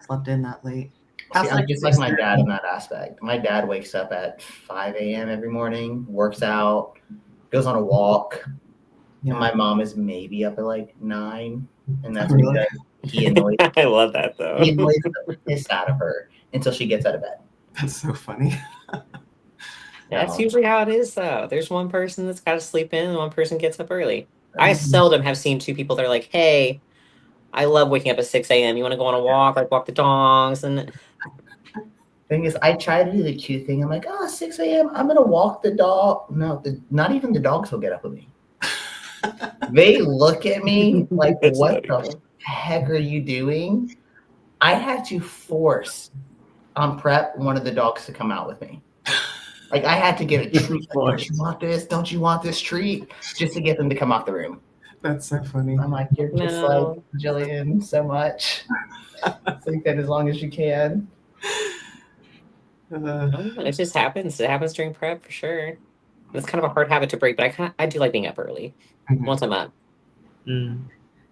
Speaker 4: slept in that late.
Speaker 1: See, I'm just like my dad in that aspect. My dad wakes up at 5 a.m. every morning, works out, goes on a walk.
Speaker 4: Yeah.
Speaker 1: And my mom is maybe up at like 9. And that's
Speaker 4: Really?
Speaker 1: because he annoys
Speaker 3: I love that though.
Speaker 1: he annoys the piss out of her until she gets out of bed.
Speaker 4: That's so funny.
Speaker 3: That's usually how it is though. There's one person that's gotta sleep in and one person gets up early. I seldom have seen two people that are like, hey, I love waking up at 6 a.m. You want to go on a walk, like walk the dogs? And
Speaker 1: Thing is, I try to do the cute thing. I'm like, 6 a.m. I'm gonna walk the dog. No, not even the dogs will get up with me. They look at me like,
Speaker 3: That's
Speaker 1: what
Speaker 3: funny.
Speaker 1: the heck are you doing? I had to force on prep one of the dogs to come out with me. Like I had to get a treat. Like, don't you want this? Don't you want this treat? Just to get them to come out the room.
Speaker 4: That's so funny.
Speaker 1: I'm like, you're just like Jillian so much. Sleep in as long as you can.
Speaker 3: It just happens. It happens during prep for sure. It's kind of a hard habit to break, but I do like being up early. Once I'm up.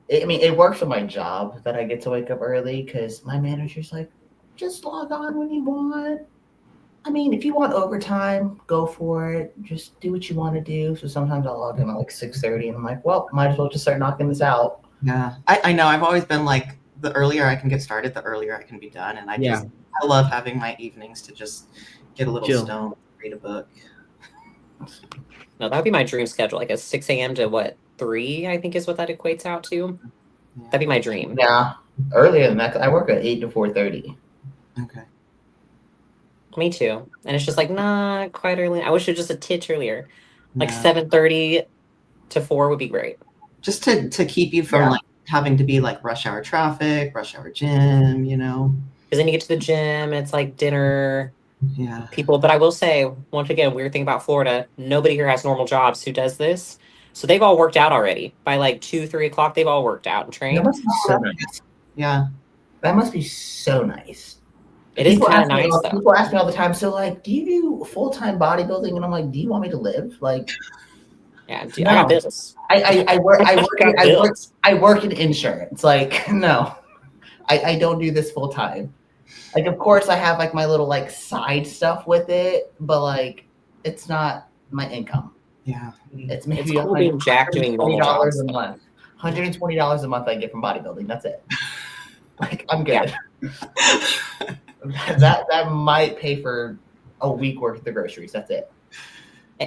Speaker 1: It works for my job that I get to wake up early because my manager's like, just log on when you want. I mean, if you want overtime, go for it. Just do what you want to do. So sometimes I'll log in at like 6:30 and I'm like, well, might as well just start knocking this out.
Speaker 4: Yeah. I know. I've always been like, the earlier I can get started, the earlier I can be done. And I love having my evenings to just get a little stoned, read a book.
Speaker 3: No, that would be my dream schedule. Like a 6 a.m. to 3, I think is what that equates out to.
Speaker 4: Yeah.
Speaker 3: That'd be my dream.
Speaker 1: Yeah. Earlier than that, I work at 8 to 4:30.
Speaker 4: Okay.
Speaker 3: Me too. And it's just like, not quite early. I wish it was just a titch earlier. Like
Speaker 4: Yeah.
Speaker 3: 7:30 to 4 would be great.
Speaker 4: Just to keep you from like having to be like rush hour traffic, rush hour gym, you know?
Speaker 3: Because then you get to the gym and it's like dinner.
Speaker 4: Yeah.
Speaker 3: People, but I will say, once again, weird thing about Florida, nobody here has normal jobs who does this. So they've all worked out already. By like 2-3 o'clock, they've all worked out and trained.
Speaker 1: That must be so nice.
Speaker 4: Yeah.
Speaker 1: That must be so nice.
Speaker 3: It is kind of nice though.
Speaker 1: People ask me all the time, so like, do you do full-time bodybuilding? And I'm like, do you want me to live? Like,
Speaker 3: yeah, I got bills.
Speaker 1: I work in insurance. Like, no, I don't do this full time. Like, of course, I have like my little like side stuff with it, but like, it's not my income.
Speaker 4: Yeah.
Speaker 1: It's maybe
Speaker 3: It's cool
Speaker 1: like
Speaker 3: being Jack doing normal jobs.
Speaker 1: $120 a month. $120 a month I get from bodybuilding. That's it. Like, I'm good.
Speaker 3: Yeah.
Speaker 1: that might pay for a week worth of groceries. That's it.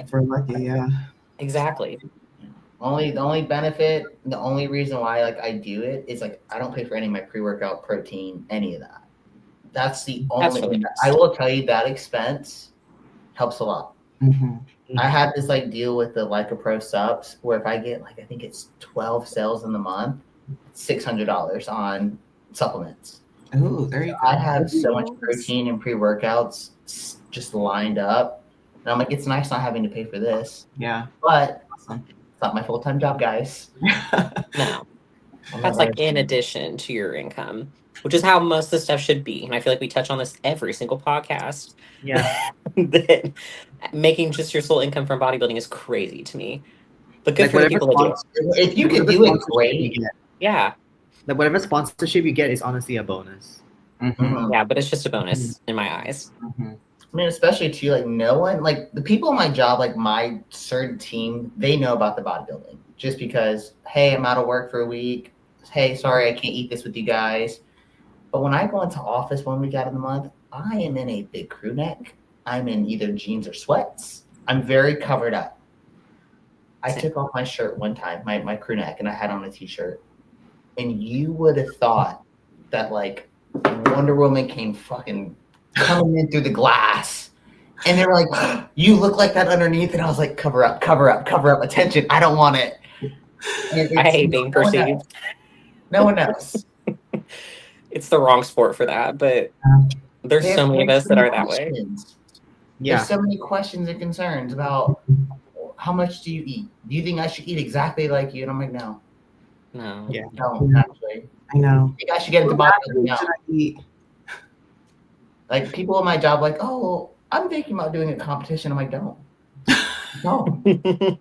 Speaker 4: For lucky, yeah.
Speaker 3: Exactly.
Speaker 1: The only benefit, the only reason why like I do it is like I don't pay for any of my pre-workout protein, any of that. That's the only
Speaker 3: really
Speaker 1: thing. I will tell you that expense helps a lot.
Speaker 4: Mm-hmm.
Speaker 1: I have this like deal with the Like a Pro subs where if I get like I think it's 12 sales in the month, $600 on supplements.
Speaker 4: Oh, there you go.
Speaker 1: I have so much protein and pre-workouts just lined up. And I'm like, it's nice not having to pay for this.
Speaker 4: Yeah.
Speaker 1: But
Speaker 4: Awesome.
Speaker 1: it's not my full-time job, guys.
Speaker 3: No. That's like in addition to your income, which is how most of the stuff should be. And I feel like we touch on this every single podcast.
Speaker 2: Yeah.
Speaker 3: That making just your sole income from bodybuilding is crazy to me. But good for the people that do it.
Speaker 1: If you can do it, great.
Speaker 3: Yeah.
Speaker 2: Like whatever sponsorship you get is honestly a bonus.
Speaker 4: Mm-hmm.
Speaker 3: Yeah, but it's just a bonus in my eyes.
Speaker 4: Mm-hmm.
Speaker 1: I mean, especially too, like no one, like the people in my job, like my certain team, they know about the bodybuilding just because, hey, I'm out of work for a week. Hey, sorry, I can't eat this with you guys. But when I go into office 1 week out of the month, I am in a big crew neck. I'm in either jeans or sweats. I'm very covered up. I took off my shirt one time, my crew neck, and I had on a t-shirt. And you would have thought that like Wonder Woman came fucking coming in through the glass And they were like, you look like that underneath. And I was like, cover up, attention. I don't want it.
Speaker 3: I hate being perceived.
Speaker 1: No one knows.
Speaker 3: It's the wrong sport for that, but there's so many of us that are that way.
Speaker 1: There's so many questions and concerns about how much do you eat? Do you think I should eat exactly like you? And I'm like, no.
Speaker 3: No.
Speaker 2: Yeah.
Speaker 1: No, actually.
Speaker 4: I know.
Speaker 1: I think I should get into bodybuilding now.
Speaker 4: Should I eat?
Speaker 1: Like people in my job, like, oh, I'm thinking about doing a competition. I'm like, don't.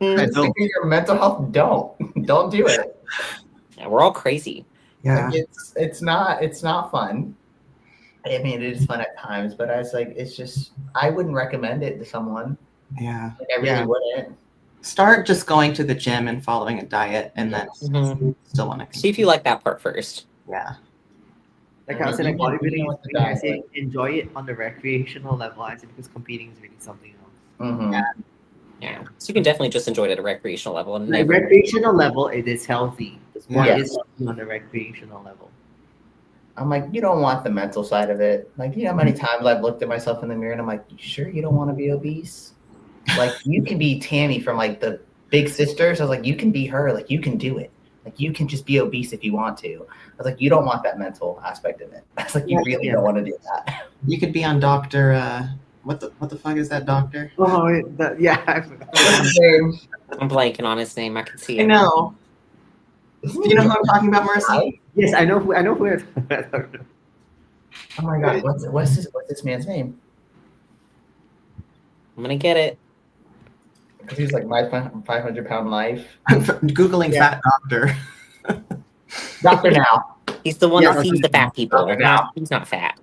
Speaker 1: Your mental health, don't do it.
Speaker 3: Yeah, we're all crazy.
Speaker 4: Yeah.
Speaker 1: Like it's not fun. I mean, it is fun at times, but I was like, it's just, I wouldn't recommend it to someone.
Speaker 4: Yeah.
Speaker 1: Like, I really wouldn't.
Speaker 4: Start just going to the gym and following a diet, and then still want to
Speaker 3: see if you like that part first.
Speaker 4: Yeah.
Speaker 2: Like I said, like bodybuilding, I say enjoy it on the recreational level. I say because competing is really something else.
Speaker 3: Yeah. So you can definitely just enjoy it at a recreational level. And
Speaker 2: like recreational level, it is healthy. The sport is healthy on the recreational level.
Speaker 1: I'm like, you don't want the mental side of it. Like, you know how many times I've looked at myself in the mirror and I'm like, you sure you don't want to be obese? Like, you can be Tammy from like the Big Sisters. I was like, you can be her. Like, you can do it. Like, you can just be obese if you want to. I was like, you don't want that mental aspect of it. I was like, you really don't want to do that.
Speaker 4: You could be on Dr. What the fuck is that doctor?
Speaker 2: Oh, yeah.
Speaker 3: I'm blanking on his name. I can see it.
Speaker 4: I know. Do you know who I'm talking about, Marissa?
Speaker 2: Yes, I know who it is.
Speaker 1: Oh my god, what's this man's name?
Speaker 3: I'm gonna get it.
Speaker 1: Because he's like my 500-pound life.
Speaker 4: Googling fat doctor.
Speaker 1: Doctor now.
Speaker 3: He's the one that sees the fat people. He's not fat.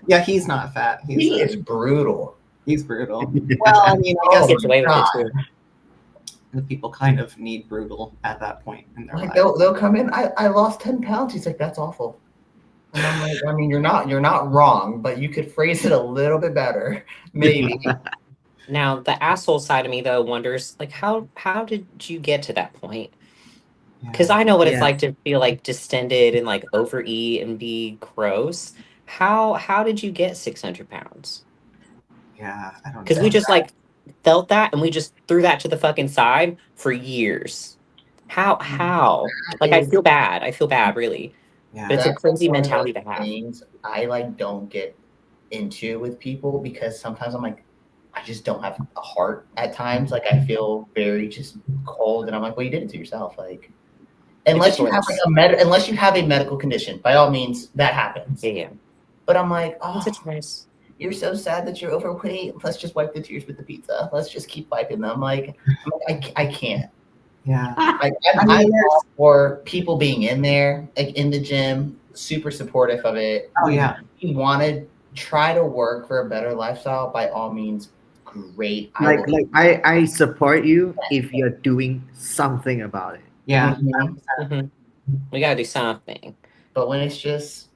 Speaker 4: Yeah, he's not fat.
Speaker 1: He is brutal.
Speaker 4: He's brutal. Well, I mean, I guess
Speaker 3: gets away with it too.
Speaker 4: The people kind of need brutal at that point in their life.
Speaker 1: They'll come in. I lost 10 pounds. He's like, that's awful. And I'm like, I mean, you're not wrong, but you could phrase it a little bit better, maybe.
Speaker 3: Now, the asshole side of me though wonders, like, how did you get to that point? Because I know what it's like to feel like distended and like overeat and be gross. How did you get 600 pounds?
Speaker 4: Yeah, I don't know.
Speaker 3: Because we just like felt that and we just threw that to the fucking side for years. How? Like, I feel bad, really.
Speaker 4: Yeah.
Speaker 3: But it's a crazy mentality to have.
Speaker 1: Things I like don't get into with people because sometimes I'm like, I just don't have a heart at times. Like, I feel very just cold, and I'm like, well, you did it to yourself. Like, unless you have unless you have a medical condition, by all means, that happens.
Speaker 3: Yeah.
Speaker 1: But I'm like, oh,
Speaker 3: it's nice.
Speaker 1: You're so sad that you're overweight. Let's just wipe the tears with the pizza. Let's just keep wiping them. Like, I can't.
Speaker 4: Yeah.
Speaker 1: Like, I'm all for people being in there, like in the gym, super supportive of it.
Speaker 4: Oh yeah.
Speaker 1: If you want to try to work for a better lifestyle, by all means, great.
Speaker 2: I support you if you're doing something about it.
Speaker 4: Yeah.
Speaker 3: Mm-hmm. We gotta do something.
Speaker 1: But when it's just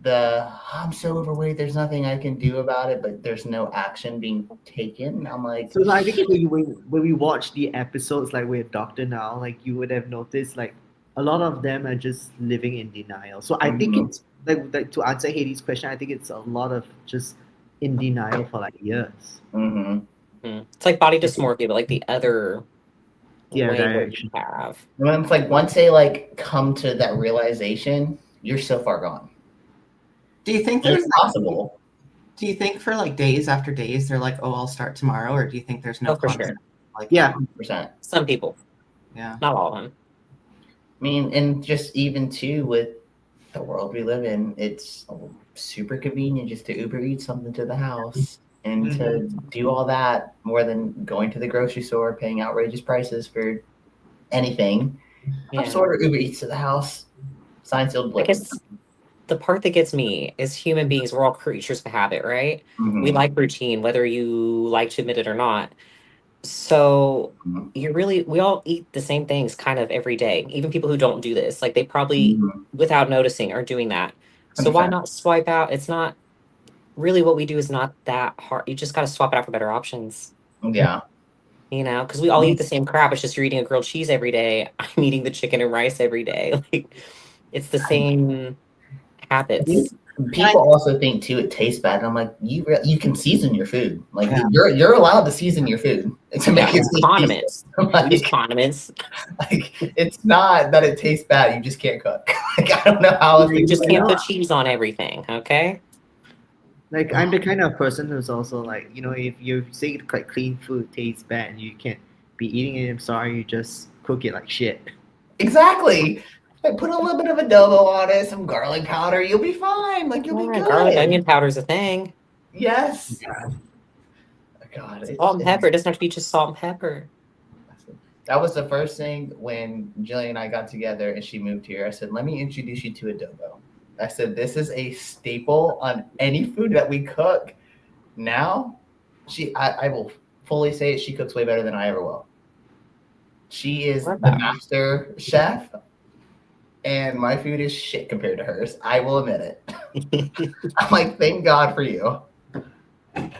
Speaker 1: I'm so overweight, there's nothing I can do about it, but there's no action being taken. I'm like,
Speaker 2: so I think when we watch the episodes like with Doctor Now, like you would have noticed like a lot of them are just living in denial. So I think it's like to answer Hades' question, I think it's a lot of just in denial for like years.
Speaker 3: It's like body dysmorphia, but like the other
Speaker 2: direction.
Speaker 3: Have.
Speaker 1: And it's like once they like come to that realization, you're so far gone.
Speaker 4: Do you think there's
Speaker 1: possible?
Speaker 4: Do you think for like days after days they're like, oh, I'll start tomorrow, or do you think there's no?
Speaker 3: For sure.
Speaker 4: Like
Speaker 1: 100%.
Speaker 3: Some people.
Speaker 4: Yeah.
Speaker 3: Not all of them.
Speaker 1: I mean, and just even too with the world we live in, it's super convenient just to Uber Eats something to the house and to do all that more than going to the grocery store, paying outrageous prices for anything.
Speaker 3: Yeah.
Speaker 1: Just order Uber Eats to the house. Signed, sealed,
Speaker 3: I guess the part that gets me is human beings, we're all creatures of habit, right? We like routine, whether you like to admit it or not. So we all eat the same things kind of every day. Even people who don't do this, like they probably without noticing are doing that. So 100%. Why not swipe out? It's not really what we do is not that hard. You just got to swap it out for better options.
Speaker 1: Yeah.
Speaker 3: You know, because we all eat the same crap. It's just you're eating a grilled cheese every day. I'm eating the chicken and rice every day. Like it's the same habits.
Speaker 1: People also think too it tastes bad. And I'm like, you can season your food. Like
Speaker 4: Yeah.
Speaker 1: you're allowed to season your food to make it taste
Speaker 3: condiments.
Speaker 1: decent.
Speaker 3: Use condiments.
Speaker 1: Like it's not that it tastes bad. You just can't cook. Like I don't know how else
Speaker 3: You
Speaker 1: to
Speaker 3: just
Speaker 1: explain
Speaker 3: can't
Speaker 1: it.
Speaker 3: put cheese on everything, okay?
Speaker 2: Like I'm the kind of person who's also like, if you say like clean food tastes bad and you can't be eating it, I'm sorry, you just cook it like shit.
Speaker 1: Exactly. Like, put a little bit of adobo on it, some garlic powder, you'll be fine. Like you'll be good.
Speaker 3: Garlic onion powder is a thing.
Speaker 1: Yes.
Speaker 2: Yeah.
Speaker 1: God,
Speaker 3: Salt and pepper. It doesn't have to be just salt and pepper.
Speaker 1: That was the first thing when Jillian and I got together and she moved here. I said, let me introduce you to adobo. I said, this is a staple on any food that we cook. Now, I will fully say it, she cooks way better than I ever will. She is the master chef, and my food is shit compared to hers. I will admit it. I'm like, thank God for you.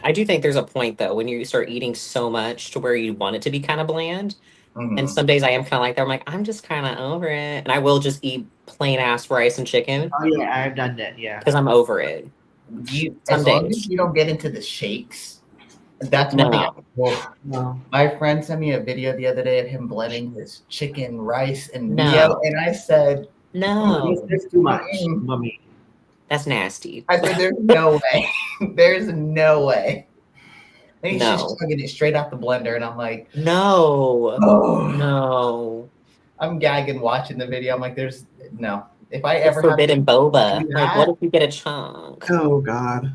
Speaker 3: I do think there's a point, though, when you start eating so much to where you want it to be kind of bland.
Speaker 1: Mhm.
Speaker 3: And some days I am kind of like that. I'm like, I'm just kind of over it. And I will just eat plain ass rice and chicken
Speaker 2: Oh yeah, I've done that. Yeah.
Speaker 3: because I'm over it.
Speaker 1: As
Speaker 3: Some
Speaker 1: long
Speaker 3: days.
Speaker 1: as you don't get into the shakes, that's one thing. Well,
Speaker 2: No.
Speaker 1: my friend sent me a video the other day of him blending his chicken, rice, and
Speaker 3: No.
Speaker 1: meal, and I said,
Speaker 3: No,
Speaker 2: That's too much
Speaker 1: Mm-mm.
Speaker 2: for me.
Speaker 3: that's nasty.
Speaker 1: I said, there's no way. There's no way. And he's just
Speaker 3: No.
Speaker 1: chugging it straight out the blender, and I'm like,
Speaker 3: No,
Speaker 1: oh.
Speaker 3: no.
Speaker 1: I'm gagging watching the video. I'm like, there's no. If I
Speaker 3: It's
Speaker 1: ever have
Speaker 3: forbidden
Speaker 1: to
Speaker 3: boba.
Speaker 1: do
Speaker 3: Like, what
Speaker 1: that,
Speaker 3: if you get a chunk?
Speaker 4: Oh God.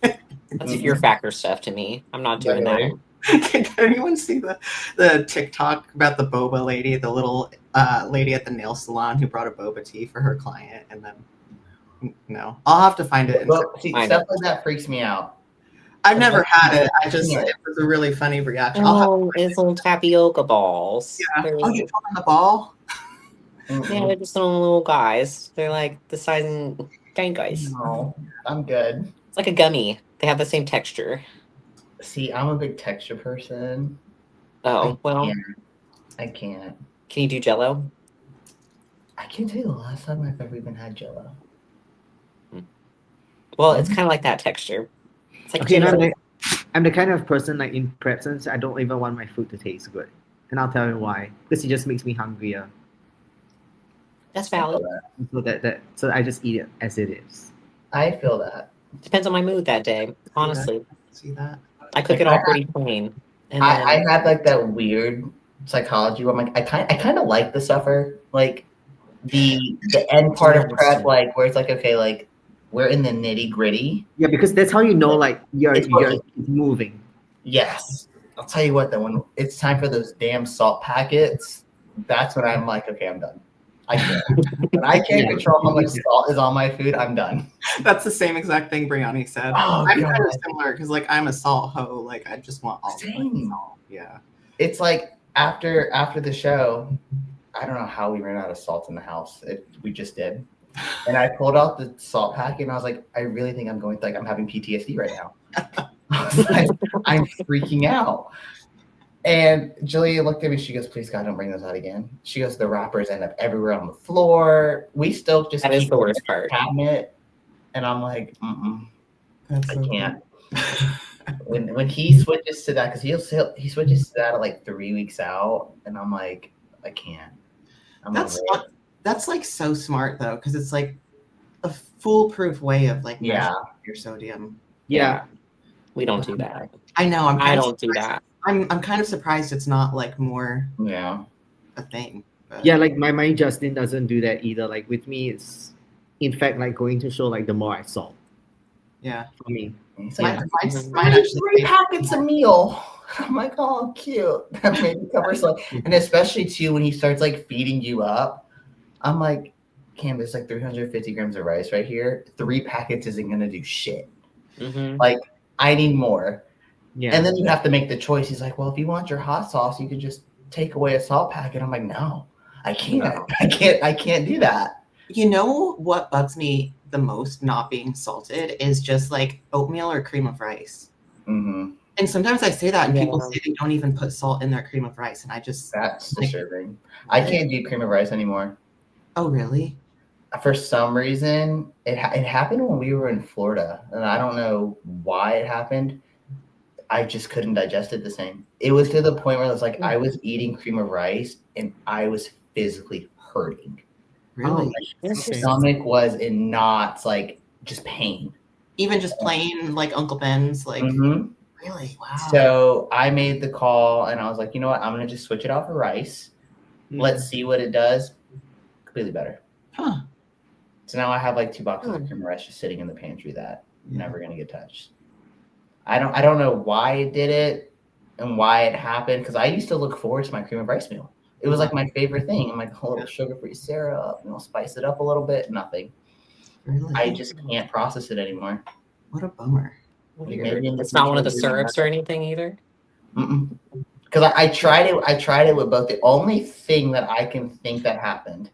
Speaker 3: That's fear factor stuff to me. I'm not doing
Speaker 1: Literally.
Speaker 3: that.
Speaker 4: Can anyone see the TikTok about the boba lady, the little lady at the nail salon who brought a boba tea for her client, and then no, I'll have to find it.
Speaker 1: Well, see,
Speaker 3: Find
Speaker 1: stuff
Speaker 3: it.
Speaker 1: like that freaks me out.
Speaker 4: I've never had it.
Speaker 1: I can't.
Speaker 4: It was a really funny reaction.
Speaker 3: Oh, it's little tapioca balls.
Speaker 4: Yeah.
Speaker 3: They're,
Speaker 4: Oh, you told on the ball?
Speaker 3: yeah, they're just little guys. They're like the size of giant guys.
Speaker 1: No, I'm good.
Speaker 3: It's like a gummy. They have the same texture.
Speaker 1: See, I'm a big texture person.
Speaker 3: Oh, well,
Speaker 1: I can't.
Speaker 3: can you do Jello?
Speaker 1: I can't tell you the last time I've ever even had Jello.
Speaker 3: Well, it's kind of like that texture. It's like
Speaker 2: Okay, and
Speaker 3: Jello.
Speaker 2: I'm the kind of person like in presence, I don't even want my food to taste good, and I'll tell you why. Because it just makes me hungrier.
Speaker 3: That's valid.
Speaker 2: So I just eat it as it is.
Speaker 1: I feel that.
Speaker 3: Depends on my mood that day. Honestly,
Speaker 4: See that?
Speaker 3: I cook it all pretty plain. And
Speaker 1: I
Speaker 3: then,
Speaker 1: have like that weird psychology where I'm like, I kind of like the suffer, like the end part of prep, like where it's like, okay, like we're in the nitty gritty.
Speaker 2: Yeah, because that's how you know like you're
Speaker 1: It's working.
Speaker 2: moving.
Speaker 1: Yes. I'll tell you what though, when it's time for those damn salt packets, that's when I'm like, okay, I'm done. I can't. When I can't control how much salt is on my food, I'm done.
Speaker 4: That's the same exact thing Brianni said.
Speaker 1: Oh,
Speaker 4: I'm
Speaker 1: God.
Speaker 4: kind of similar because like I'm a salt hoe. Like I just want all the
Speaker 1: Same.
Speaker 4: salt. Yeah.
Speaker 1: It's like after the show, I don't know how we ran out of salt in the house. We just did. And I pulled out the salt packet and I was like, I really think I'm having PTSD right now. I was like, I'm freaking out. And Julia looked at me. She goes, please, God, don't bring those out again. She goes, the wrappers end up everywhere on the floor. We still just
Speaker 3: that is
Speaker 1: keep
Speaker 3: the
Speaker 1: it
Speaker 3: worst
Speaker 1: in the
Speaker 3: part.
Speaker 1: cabinet. And I'm like,
Speaker 4: That's
Speaker 1: I
Speaker 4: so
Speaker 1: can't. When he switches to that, because he switches to that at like 3 weeks out, and I'm like, I can't.
Speaker 4: That's like so smart though, because it's like a foolproof way of like measuring your sodium.
Speaker 2: Yeah.
Speaker 3: We don't do that.
Speaker 4: I know.
Speaker 3: I don't do that.
Speaker 4: I'm kind of surprised it's not like more a thing. But.
Speaker 2: Yeah, like my Justin doesn't do that either. Like with me, it's in fact like going to show like the more I salt.
Speaker 4: Yeah.
Speaker 2: For me.
Speaker 4: Mine
Speaker 1: actually 3 packets a meal. I'm like, oh, cute. That maybe covers like, and especially too when he starts like feeding you up. I'm like, Cam, there's like 350 grams of rice right here. 3 packets isn't gonna do shit. Like, I need more.
Speaker 2: Yeah.
Speaker 1: And then you have to make the choice. He's like, well, if you want your hot sauce, you can just take away a salt packet. I'm like, no, I can't.
Speaker 4: No.
Speaker 1: I can't do that.
Speaker 4: You know what bugs me the most not being salted is just like oatmeal or cream of rice.
Speaker 1: Mm-hmm.
Speaker 4: And sometimes I say that and people say they don't even put salt in their cream of rice. And I just...
Speaker 1: That's disturbing. I can't do cream of rice anymore.
Speaker 4: Oh, really?
Speaker 1: for some reason, it happened when we were in Florida, and I don't know why it happened. I just couldn't digest it the same. It was to the point where it was like I was eating cream of rice and I was physically hurting.
Speaker 4: Really?
Speaker 1: My stomach was in knots, like just pain.
Speaker 4: Even just plain like Uncle Ben's, like really? Wow.
Speaker 1: So I made the call and I was like, you know what? I'm gonna just switch it out for rice. Let's see what it does. Completely better.
Speaker 4: Huh.
Speaker 1: So now I have like 2 boxes of cream of rice just sitting in the pantry that never gonna get touched. I don't know why it did it and why it happened, because I used to look forward to my cream of rice meal. It was like my favorite thing. I'm like a little sugar-free syrup, spice it up a little bit. Nothing.
Speaker 4: Really?
Speaker 1: I just can't process it anymore.
Speaker 4: What a bummer.
Speaker 3: Weird. It's not one of the syrups or anything either.
Speaker 1: Because I tried it. I tried it with both. The only thing that I can think that happened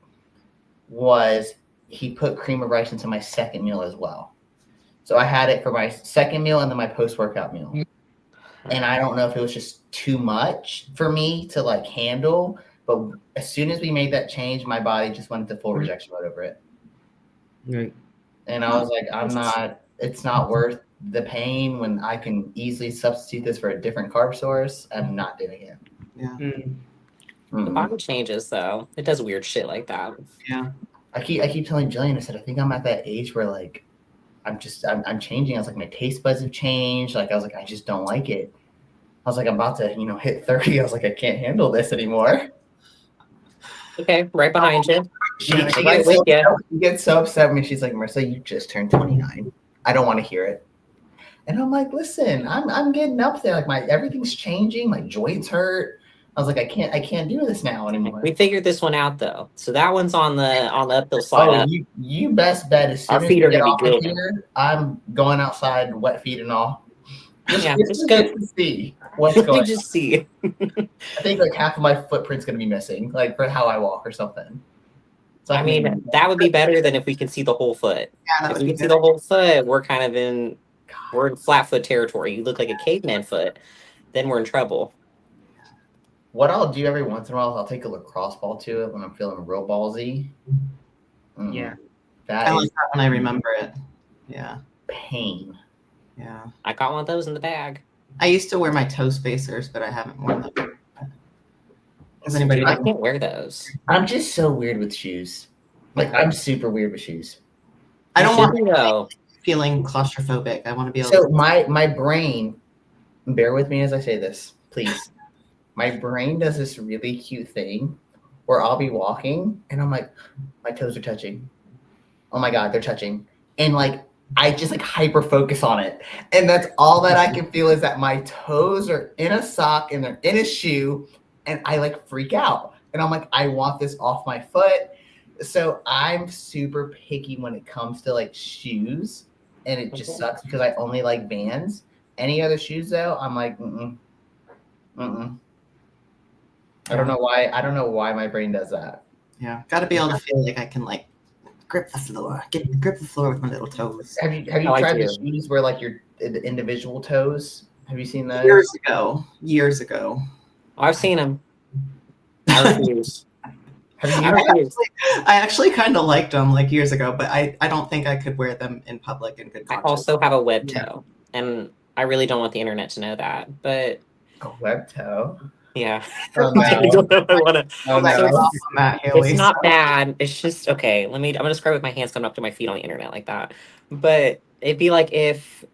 Speaker 1: was he put cream of rice into my second meal as well. So I had it for my second meal and then my post-workout meal. And I don't know if it was just too much for me to like handle. But as soon as we made that change, my body just went into full rejection mode over it.
Speaker 2: Right.
Speaker 1: And I was like, it's not worth the pain when I can easily substitute this for a different carb source. I'm not doing it.
Speaker 4: Yeah.
Speaker 3: The body changes though. It does weird shit like that.
Speaker 4: Yeah.
Speaker 1: I keep telling Jillian, I said, I think I'm at that age where like I'm changing. I was like, my taste buds have changed. Like I was like, I just don't like it. I was like, I'm about to, hit 30. I was like, I can't handle this anymore.
Speaker 3: Okay, right behind you.
Speaker 1: She gets so upset when she's like, Marissa, you just turned 29. I don't want to hear it. And I'm like, listen, I'm getting up there. Like everything's changing. My joints hurt. I was like, I can't do this now anymore.
Speaker 3: We figured this one out though. So that one's on the uphill slide.
Speaker 1: Oh, you best bet as soon
Speaker 3: Our
Speaker 1: as
Speaker 3: feet
Speaker 1: we
Speaker 3: are
Speaker 1: get
Speaker 3: gonna
Speaker 1: off
Speaker 3: be
Speaker 1: of
Speaker 3: good.
Speaker 1: here, I'm going outside, wet feet and all.
Speaker 3: Just go
Speaker 1: to see what's going.
Speaker 3: Just see.
Speaker 1: I think like half of my footprint's gonna be missing, like for how I walk or something. So
Speaker 3: I mean, that would be better than if we can see the whole foot.
Speaker 4: Yeah,
Speaker 3: if we can see the whole foot, we're in flat foot territory. You look like a caveman foot, then we're in trouble.
Speaker 1: What I'll do every once in a while is I'll take a lacrosse ball to it when I'm feeling real ballsy.
Speaker 2: Yeah.
Speaker 4: I like that when I remember it. Yeah.
Speaker 1: Pain.
Speaker 4: Yeah.
Speaker 3: I got one of those in the bag.
Speaker 4: I used to wear my toe spacers, but I haven't worn them.
Speaker 3: I can't wear those.
Speaker 1: I'm just so weird with shoes. Like I'm super weird with shoes.
Speaker 4: I don't want to feeling claustrophobic. I want to be able
Speaker 1: to my brain, bear with me as I say this, please. My brain does this really cute thing where I'll be walking and I'm like, my toes are touching. Oh my God, they're touching. And like I just like hyper focus on it. And that's all that I can feel is that my toes are in a sock and they're in a shoe. And I like freak out. And I'm like, I want this off my foot. So I'm super picky when it comes to like shoes. And it just sucks because I only like Vans. Any other shoes though, I'm like, I don't know why my brain does that.
Speaker 4: Yeah. Gotta be able to feel like I can like grip the floor. Grip the floor with my little toes.
Speaker 1: Have you tried the shoes where like your the individual toes? Have you seen those?
Speaker 4: Years ago.
Speaker 3: I've seen them. I refuse.
Speaker 4: I actually kind of liked them like years ago, but I don't think I could wear them in public in good conscience.
Speaker 3: I also have a web toe, and I really don't want the internet to know that. But
Speaker 1: a web toe.
Speaker 3: Yeah.
Speaker 1: Oh, no.
Speaker 3: I don't know if I want
Speaker 4: to.
Speaker 3: It's not bad. It's just okay. I'm gonna describe it with my hands coming up to my feet on the internet like that. But it'd be like if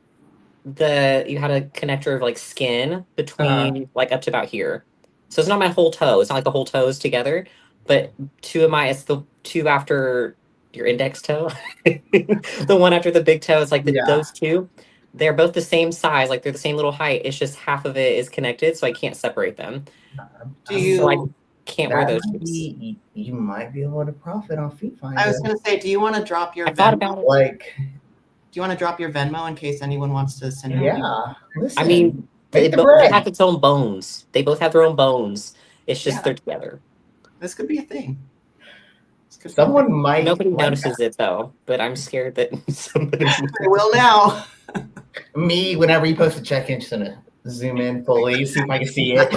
Speaker 3: you had a connector of like skin between like up to about here. So it's not my whole toe. It's not like the whole toes together, but it's the two after your index toe. The one after the big toe is like those two. They're both the same size, like they're the same little height. It's just half of it is connected, so I can't separate them. So I can't wear those shoes.
Speaker 1: You might be able to profit on Feet Finder.
Speaker 4: I was gonna say, do you want to drop your?
Speaker 3: I thought about it.
Speaker 1: Like,
Speaker 4: do you want to drop your Venmo in case anyone wants to send you?
Speaker 1: Yeah. Listen,
Speaker 3: I mean, they both have its own bones. They both have their own bones. It's just they're together.
Speaker 4: This could be a thing.
Speaker 1: Someone might.
Speaker 3: Nobody notices it though, but I'm scared that somebody
Speaker 4: will now.
Speaker 1: Me, whenever you post a check-in, just gonna zoom in fully, see if I can see it.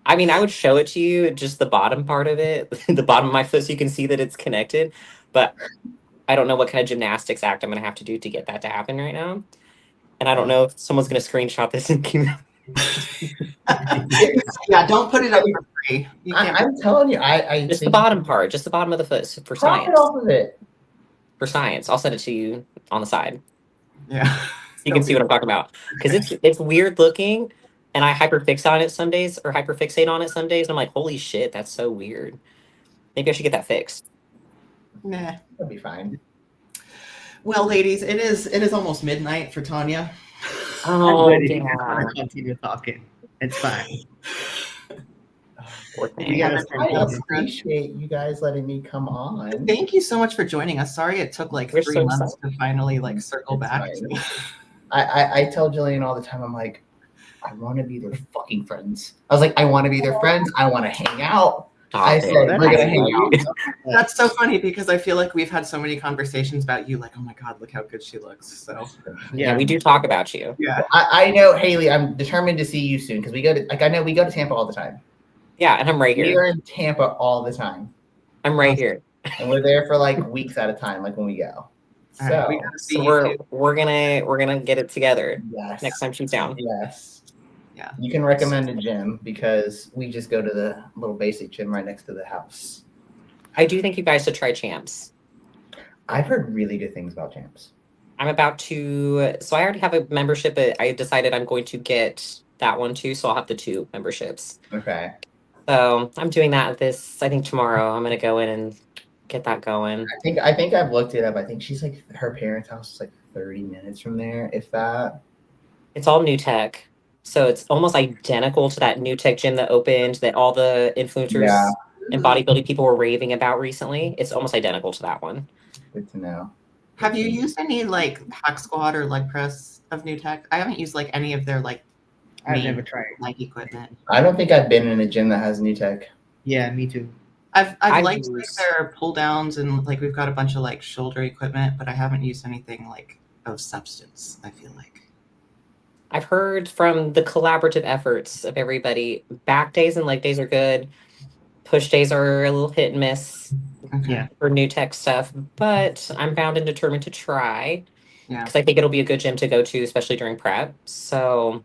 Speaker 3: I mean, I would show it to you, just the bottom part of it, the bottom of my foot, so you can see that it's connected. but I don't know what kind of gymnastics act I'm going to have to do to get that to happen right now. And I don't know if someone's going to screenshot this and keep
Speaker 4: Yeah, don't put it up for free. You can't.
Speaker 1: I'm telling you, I
Speaker 3: just the
Speaker 1: think
Speaker 3: bottom part, just the bottom of the foot for
Speaker 1: crop it
Speaker 3: science.
Speaker 1: off of it.
Speaker 3: For science, I'll send it to you on the side.
Speaker 4: Yeah.
Speaker 3: You can see what I'm talking about because it's weird looking, and I hyperfixate on it some days, or hyperfixate on it some days. And I'm like, holy shit, that's so weird. Maybe I should get that fixed.
Speaker 4: Nah.
Speaker 1: That'll be fine.
Speaker 4: Well, ladies, it is almost midnight for Tanya.
Speaker 3: Oh,
Speaker 2: I'm ready.
Speaker 3: yeah.
Speaker 2: I just want to continue talking. It's fine.
Speaker 3: Poor
Speaker 2: You
Speaker 3: thing.
Speaker 2: guys
Speaker 1: I
Speaker 2: can
Speaker 1: appreciate you guys letting me come on.
Speaker 4: Thank you so much for joining us. Sorry it took like
Speaker 3: We're
Speaker 4: 3
Speaker 3: so
Speaker 4: months to finally like circle
Speaker 1: It's
Speaker 4: back.
Speaker 1: fine. I tell Jillian all the time, I'm like, I want to be their fucking friends. I was like, I want to be their friends. I want to hang out. I said, we're going to hang out.
Speaker 4: That's so funny because I feel like we've had so many conversations about you, like, oh my God, look how good she looks. So
Speaker 3: Yeah, we do talk about you.
Speaker 4: yeah.
Speaker 1: I know, Haley, I'm determined to see you soon because we go to Tampa all the time.
Speaker 3: Yeah, and I'm right
Speaker 1: We
Speaker 3: here.
Speaker 1: are in Tampa all the time.
Speaker 3: I'm right here.
Speaker 1: And we're there for like weeks at a time, like when we go.
Speaker 4: All
Speaker 1: So,
Speaker 4: right, we gotta see
Speaker 3: So
Speaker 4: you too.
Speaker 3: we're gonna get it together
Speaker 1: yes.
Speaker 3: next time she's down.
Speaker 1: Yes.
Speaker 4: Yeah.
Speaker 1: You can recommend a gym because we just go to the little basic gym right next to the house.
Speaker 3: I do think you guys should try Champs.
Speaker 1: I've heard really good things about Champs.
Speaker 3: I'm about to. So I already have a membership, but I decided I'm going to get that one too. So I'll have the 2 memberships.
Speaker 1: Okay.
Speaker 3: So I'm doing that I think tomorrow. I'm gonna go in and get that going.
Speaker 1: I think I've looked it up. I think she's like her parents' house is like 30 minutes from there, if that.
Speaker 3: It's all new tech. So it's almost identical to that new tech gym that opened that all the influencers
Speaker 1: Yeah.
Speaker 3: and bodybuilding people were raving about recently. It's almost identical to that one.
Speaker 1: Good to know.
Speaker 4: Have you used any like hack squat or leg press of new tech? I haven't used like any of their like
Speaker 2: I've
Speaker 4: main,
Speaker 2: never tried.
Speaker 4: like equipment.
Speaker 1: I don't think I've been in a gym that has new tech.
Speaker 2: Yeah, me too.
Speaker 4: I've
Speaker 3: I
Speaker 4: liked like,
Speaker 3: use-
Speaker 4: their pull downs and like we've got a bunch of like shoulder equipment, but I haven't used anything like of substance, I feel like.
Speaker 3: I've heard from the collaborative efforts of everybody. Back days and leg days are good. Push days are a little hit and miss
Speaker 4: Okay.
Speaker 2: Yeah.
Speaker 3: for new tech stuff, but I'm bound and determined to try
Speaker 4: Yeah.
Speaker 3: because I think it'll be a good gym to go to, especially during prep. So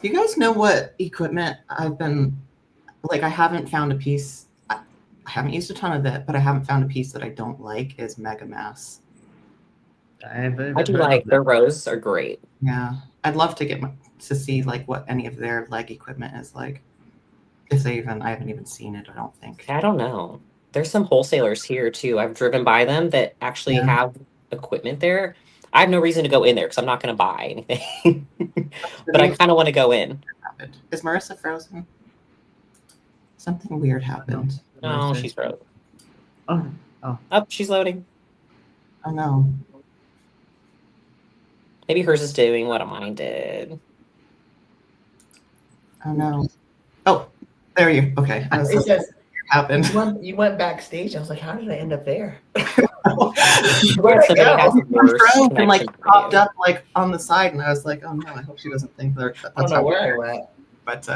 Speaker 4: You guys know what equipment I've been like? I haven't found a piece. I haven't used a ton of it, but I haven't found a piece that I don't like. Is Mega Mass.
Speaker 3: I do like their rows are great.
Speaker 4: Yeah, I'd love to to see like what any of their leg equipment is like. If they even, I haven't even seen it. I don't think.
Speaker 3: I don't know. There's some wholesalers here too. I've driven by them that actually
Speaker 4: Yeah.
Speaker 3: have equipment there. I have no reason to go in there because I'm not going to buy anything, but I kind of want to go in.
Speaker 4: Happened. Is Marissa frozen? Something weird happened.
Speaker 3: No, she's frozen.
Speaker 2: Oh,
Speaker 3: Oh, she's loading.
Speaker 4: Oh no.
Speaker 3: Maybe hers is doing what mine did.
Speaker 4: Oh no. Oh, there you. Okay. I was
Speaker 1: It
Speaker 4: like,
Speaker 1: says
Speaker 4: happened.
Speaker 1: you went backstage. I was like, how did I end up there?
Speaker 3: Where somebody has the worst
Speaker 4: Froze and like
Speaker 3: connection
Speaker 4: popped
Speaker 3: for you.
Speaker 4: up like on the side, and I was like, oh no, I hope she doesn't think that
Speaker 1: I don't
Speaker 4: that's
Speaker 1: know
Speaker 4: how
Speaker 1: where I went.
Speaker 4: But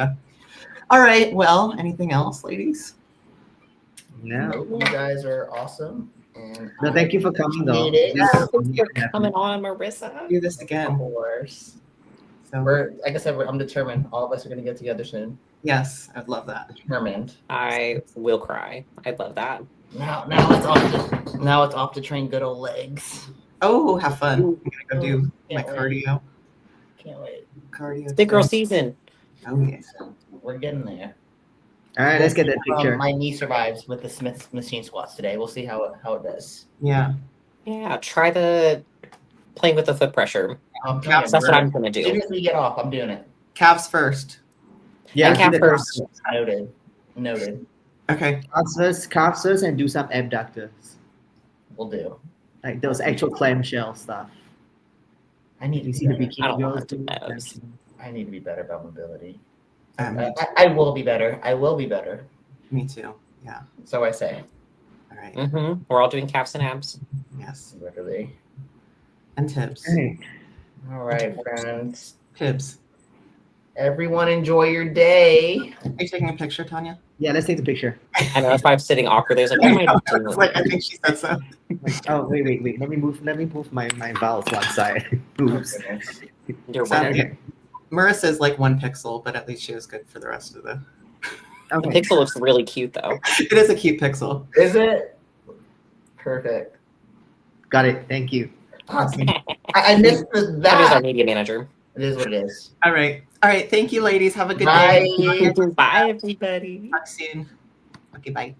Speaker 4: all right. Well, anything else, ladies?
Speaker 2: yeah.
Speaker 1: Nope, you guys are awesome. And
Speaker 2: No, thank you for coming though.
Speaker 1: appreciate it.
Speaker 4: Yeah.
Speaker 3: Thanks for coming on, Marissa.
Speaker 4: Do this
Speaker 1: Of
Speaker 4: again.
Speaker 1: course.
Speaker 4: So
Speaker 1: We're like I said, I'm determined. All of us are gonna get together soon.
Speaker 4: yes, I'd love that.
Speaker 1: Determined.
Speaker 3: I will cry. I love that.
Speaker 1: Now it's off to train good old legs.
Speaker 4: Oh, have fun. I'm gonna go do my
Speaker 1: Can't wait.
Speaker 4: cardio.
Speaker 1: Can't wait.
Speaker 4: Cardio.
Speaker 3: Big girl
Speaker 4: today.
Speaker 3: season.
Speaker 4: Oh yeah.
Speaker 1: So we're getting there.
Speaker 2: All right, let's get that
Speaker 1: We'll see
Speaker 2: picture.
Speaker 1: how my knee survives with the Smith machine squats today. We'll see how it does.
Speaker 4: Yeah.
Speaker 3: Yeah, try the playing with the foot pressure.
Speaker 1: I'm
Speaker 4: Yeah,
Speaker 3: That's what I'm gonna
Speaker 1: As soon
Speaker 3: do.
Speaker 1: as we get off, I'm doing it.
Speaker 4: Calves first.
Speaker 2: Yeah,
Speaker 3: And
Speaker 2: do
Speaker 3: calf
Speaker 2: the
Speaker 3: first.
Speaker 1: Noted.
Speaker 4: Okay.
Speaker 2: calves first, and do some abductors,
Speaker 1: We'll do.
Speaker 2: like those actual clamshell stuff.
Speaker 1: I need
Speaker 2: You
Speaker 1: to
Speaker 2: see
Speaker 1: be
Speaker 2: the
Speaker 1: better.
Speaker 3: I
Speaker 2: bikini
Speaker 3: don't
Speaker 2: girls
Speaker 3: want to
Speaker 2: do
Speaker 3: do those.
Speaker 2: clamshell.
Speaker 1: I need to be better about mobility.
Speaker 4: Me,
Speaker 1: I will be better. I will be better.
Speaker 4: me too. Yeah.
Speaker 1: So I say.
Speaker 4: All right.
Speaker 3: Mm-hmm. We're all doing calves and abs.
Speaker 4: Yes.
Speaker 1: Literally.
Speaker 4: And tips.
Speaker 2: Hey,
Speaker 1: All right, friends.
Speaker 4: Tips.
Speaker 1: Everyone enjoy your day.
Speaker 4: Are you taking a picture, Tanya?
Speaker 2: Yeah, let's take the picture.
Speaker 3: I know if I'm sitting awkwardly, I was like, what am I doing?
Speaker 4: Like, I think she said so.
Speaker 2: Oh wait. Let me move my vowels one side. Oops.
Speaker 3: You're
Speaker 4: So,
Speaker 3: winning.
Speaker 4: yeah. Marissa's like 1 pixel, but at least she was good for the rest of the.
Speaker 3: The
Speaker 2: Okay.
Speaker 3: pixel looks really cute though.
Speaker 4: It is a cute pixel.
Speaker 1: Is it? Perfect.
Speaker 2: Got it. Thank you.
Speaker 1: Awesome. I missed
Speaker 3: That is our
Speaker 1: that.
Speaker 3: media manager.
Speaker 1: It is what it is.
Speaker 4: All right. Thank you, ladies. Have a good
Speaker 1: Bye.
Speaker 4: day.
Speaker 3: Bye, everybody.
Speaker 4: Talk soon. Okay, bye.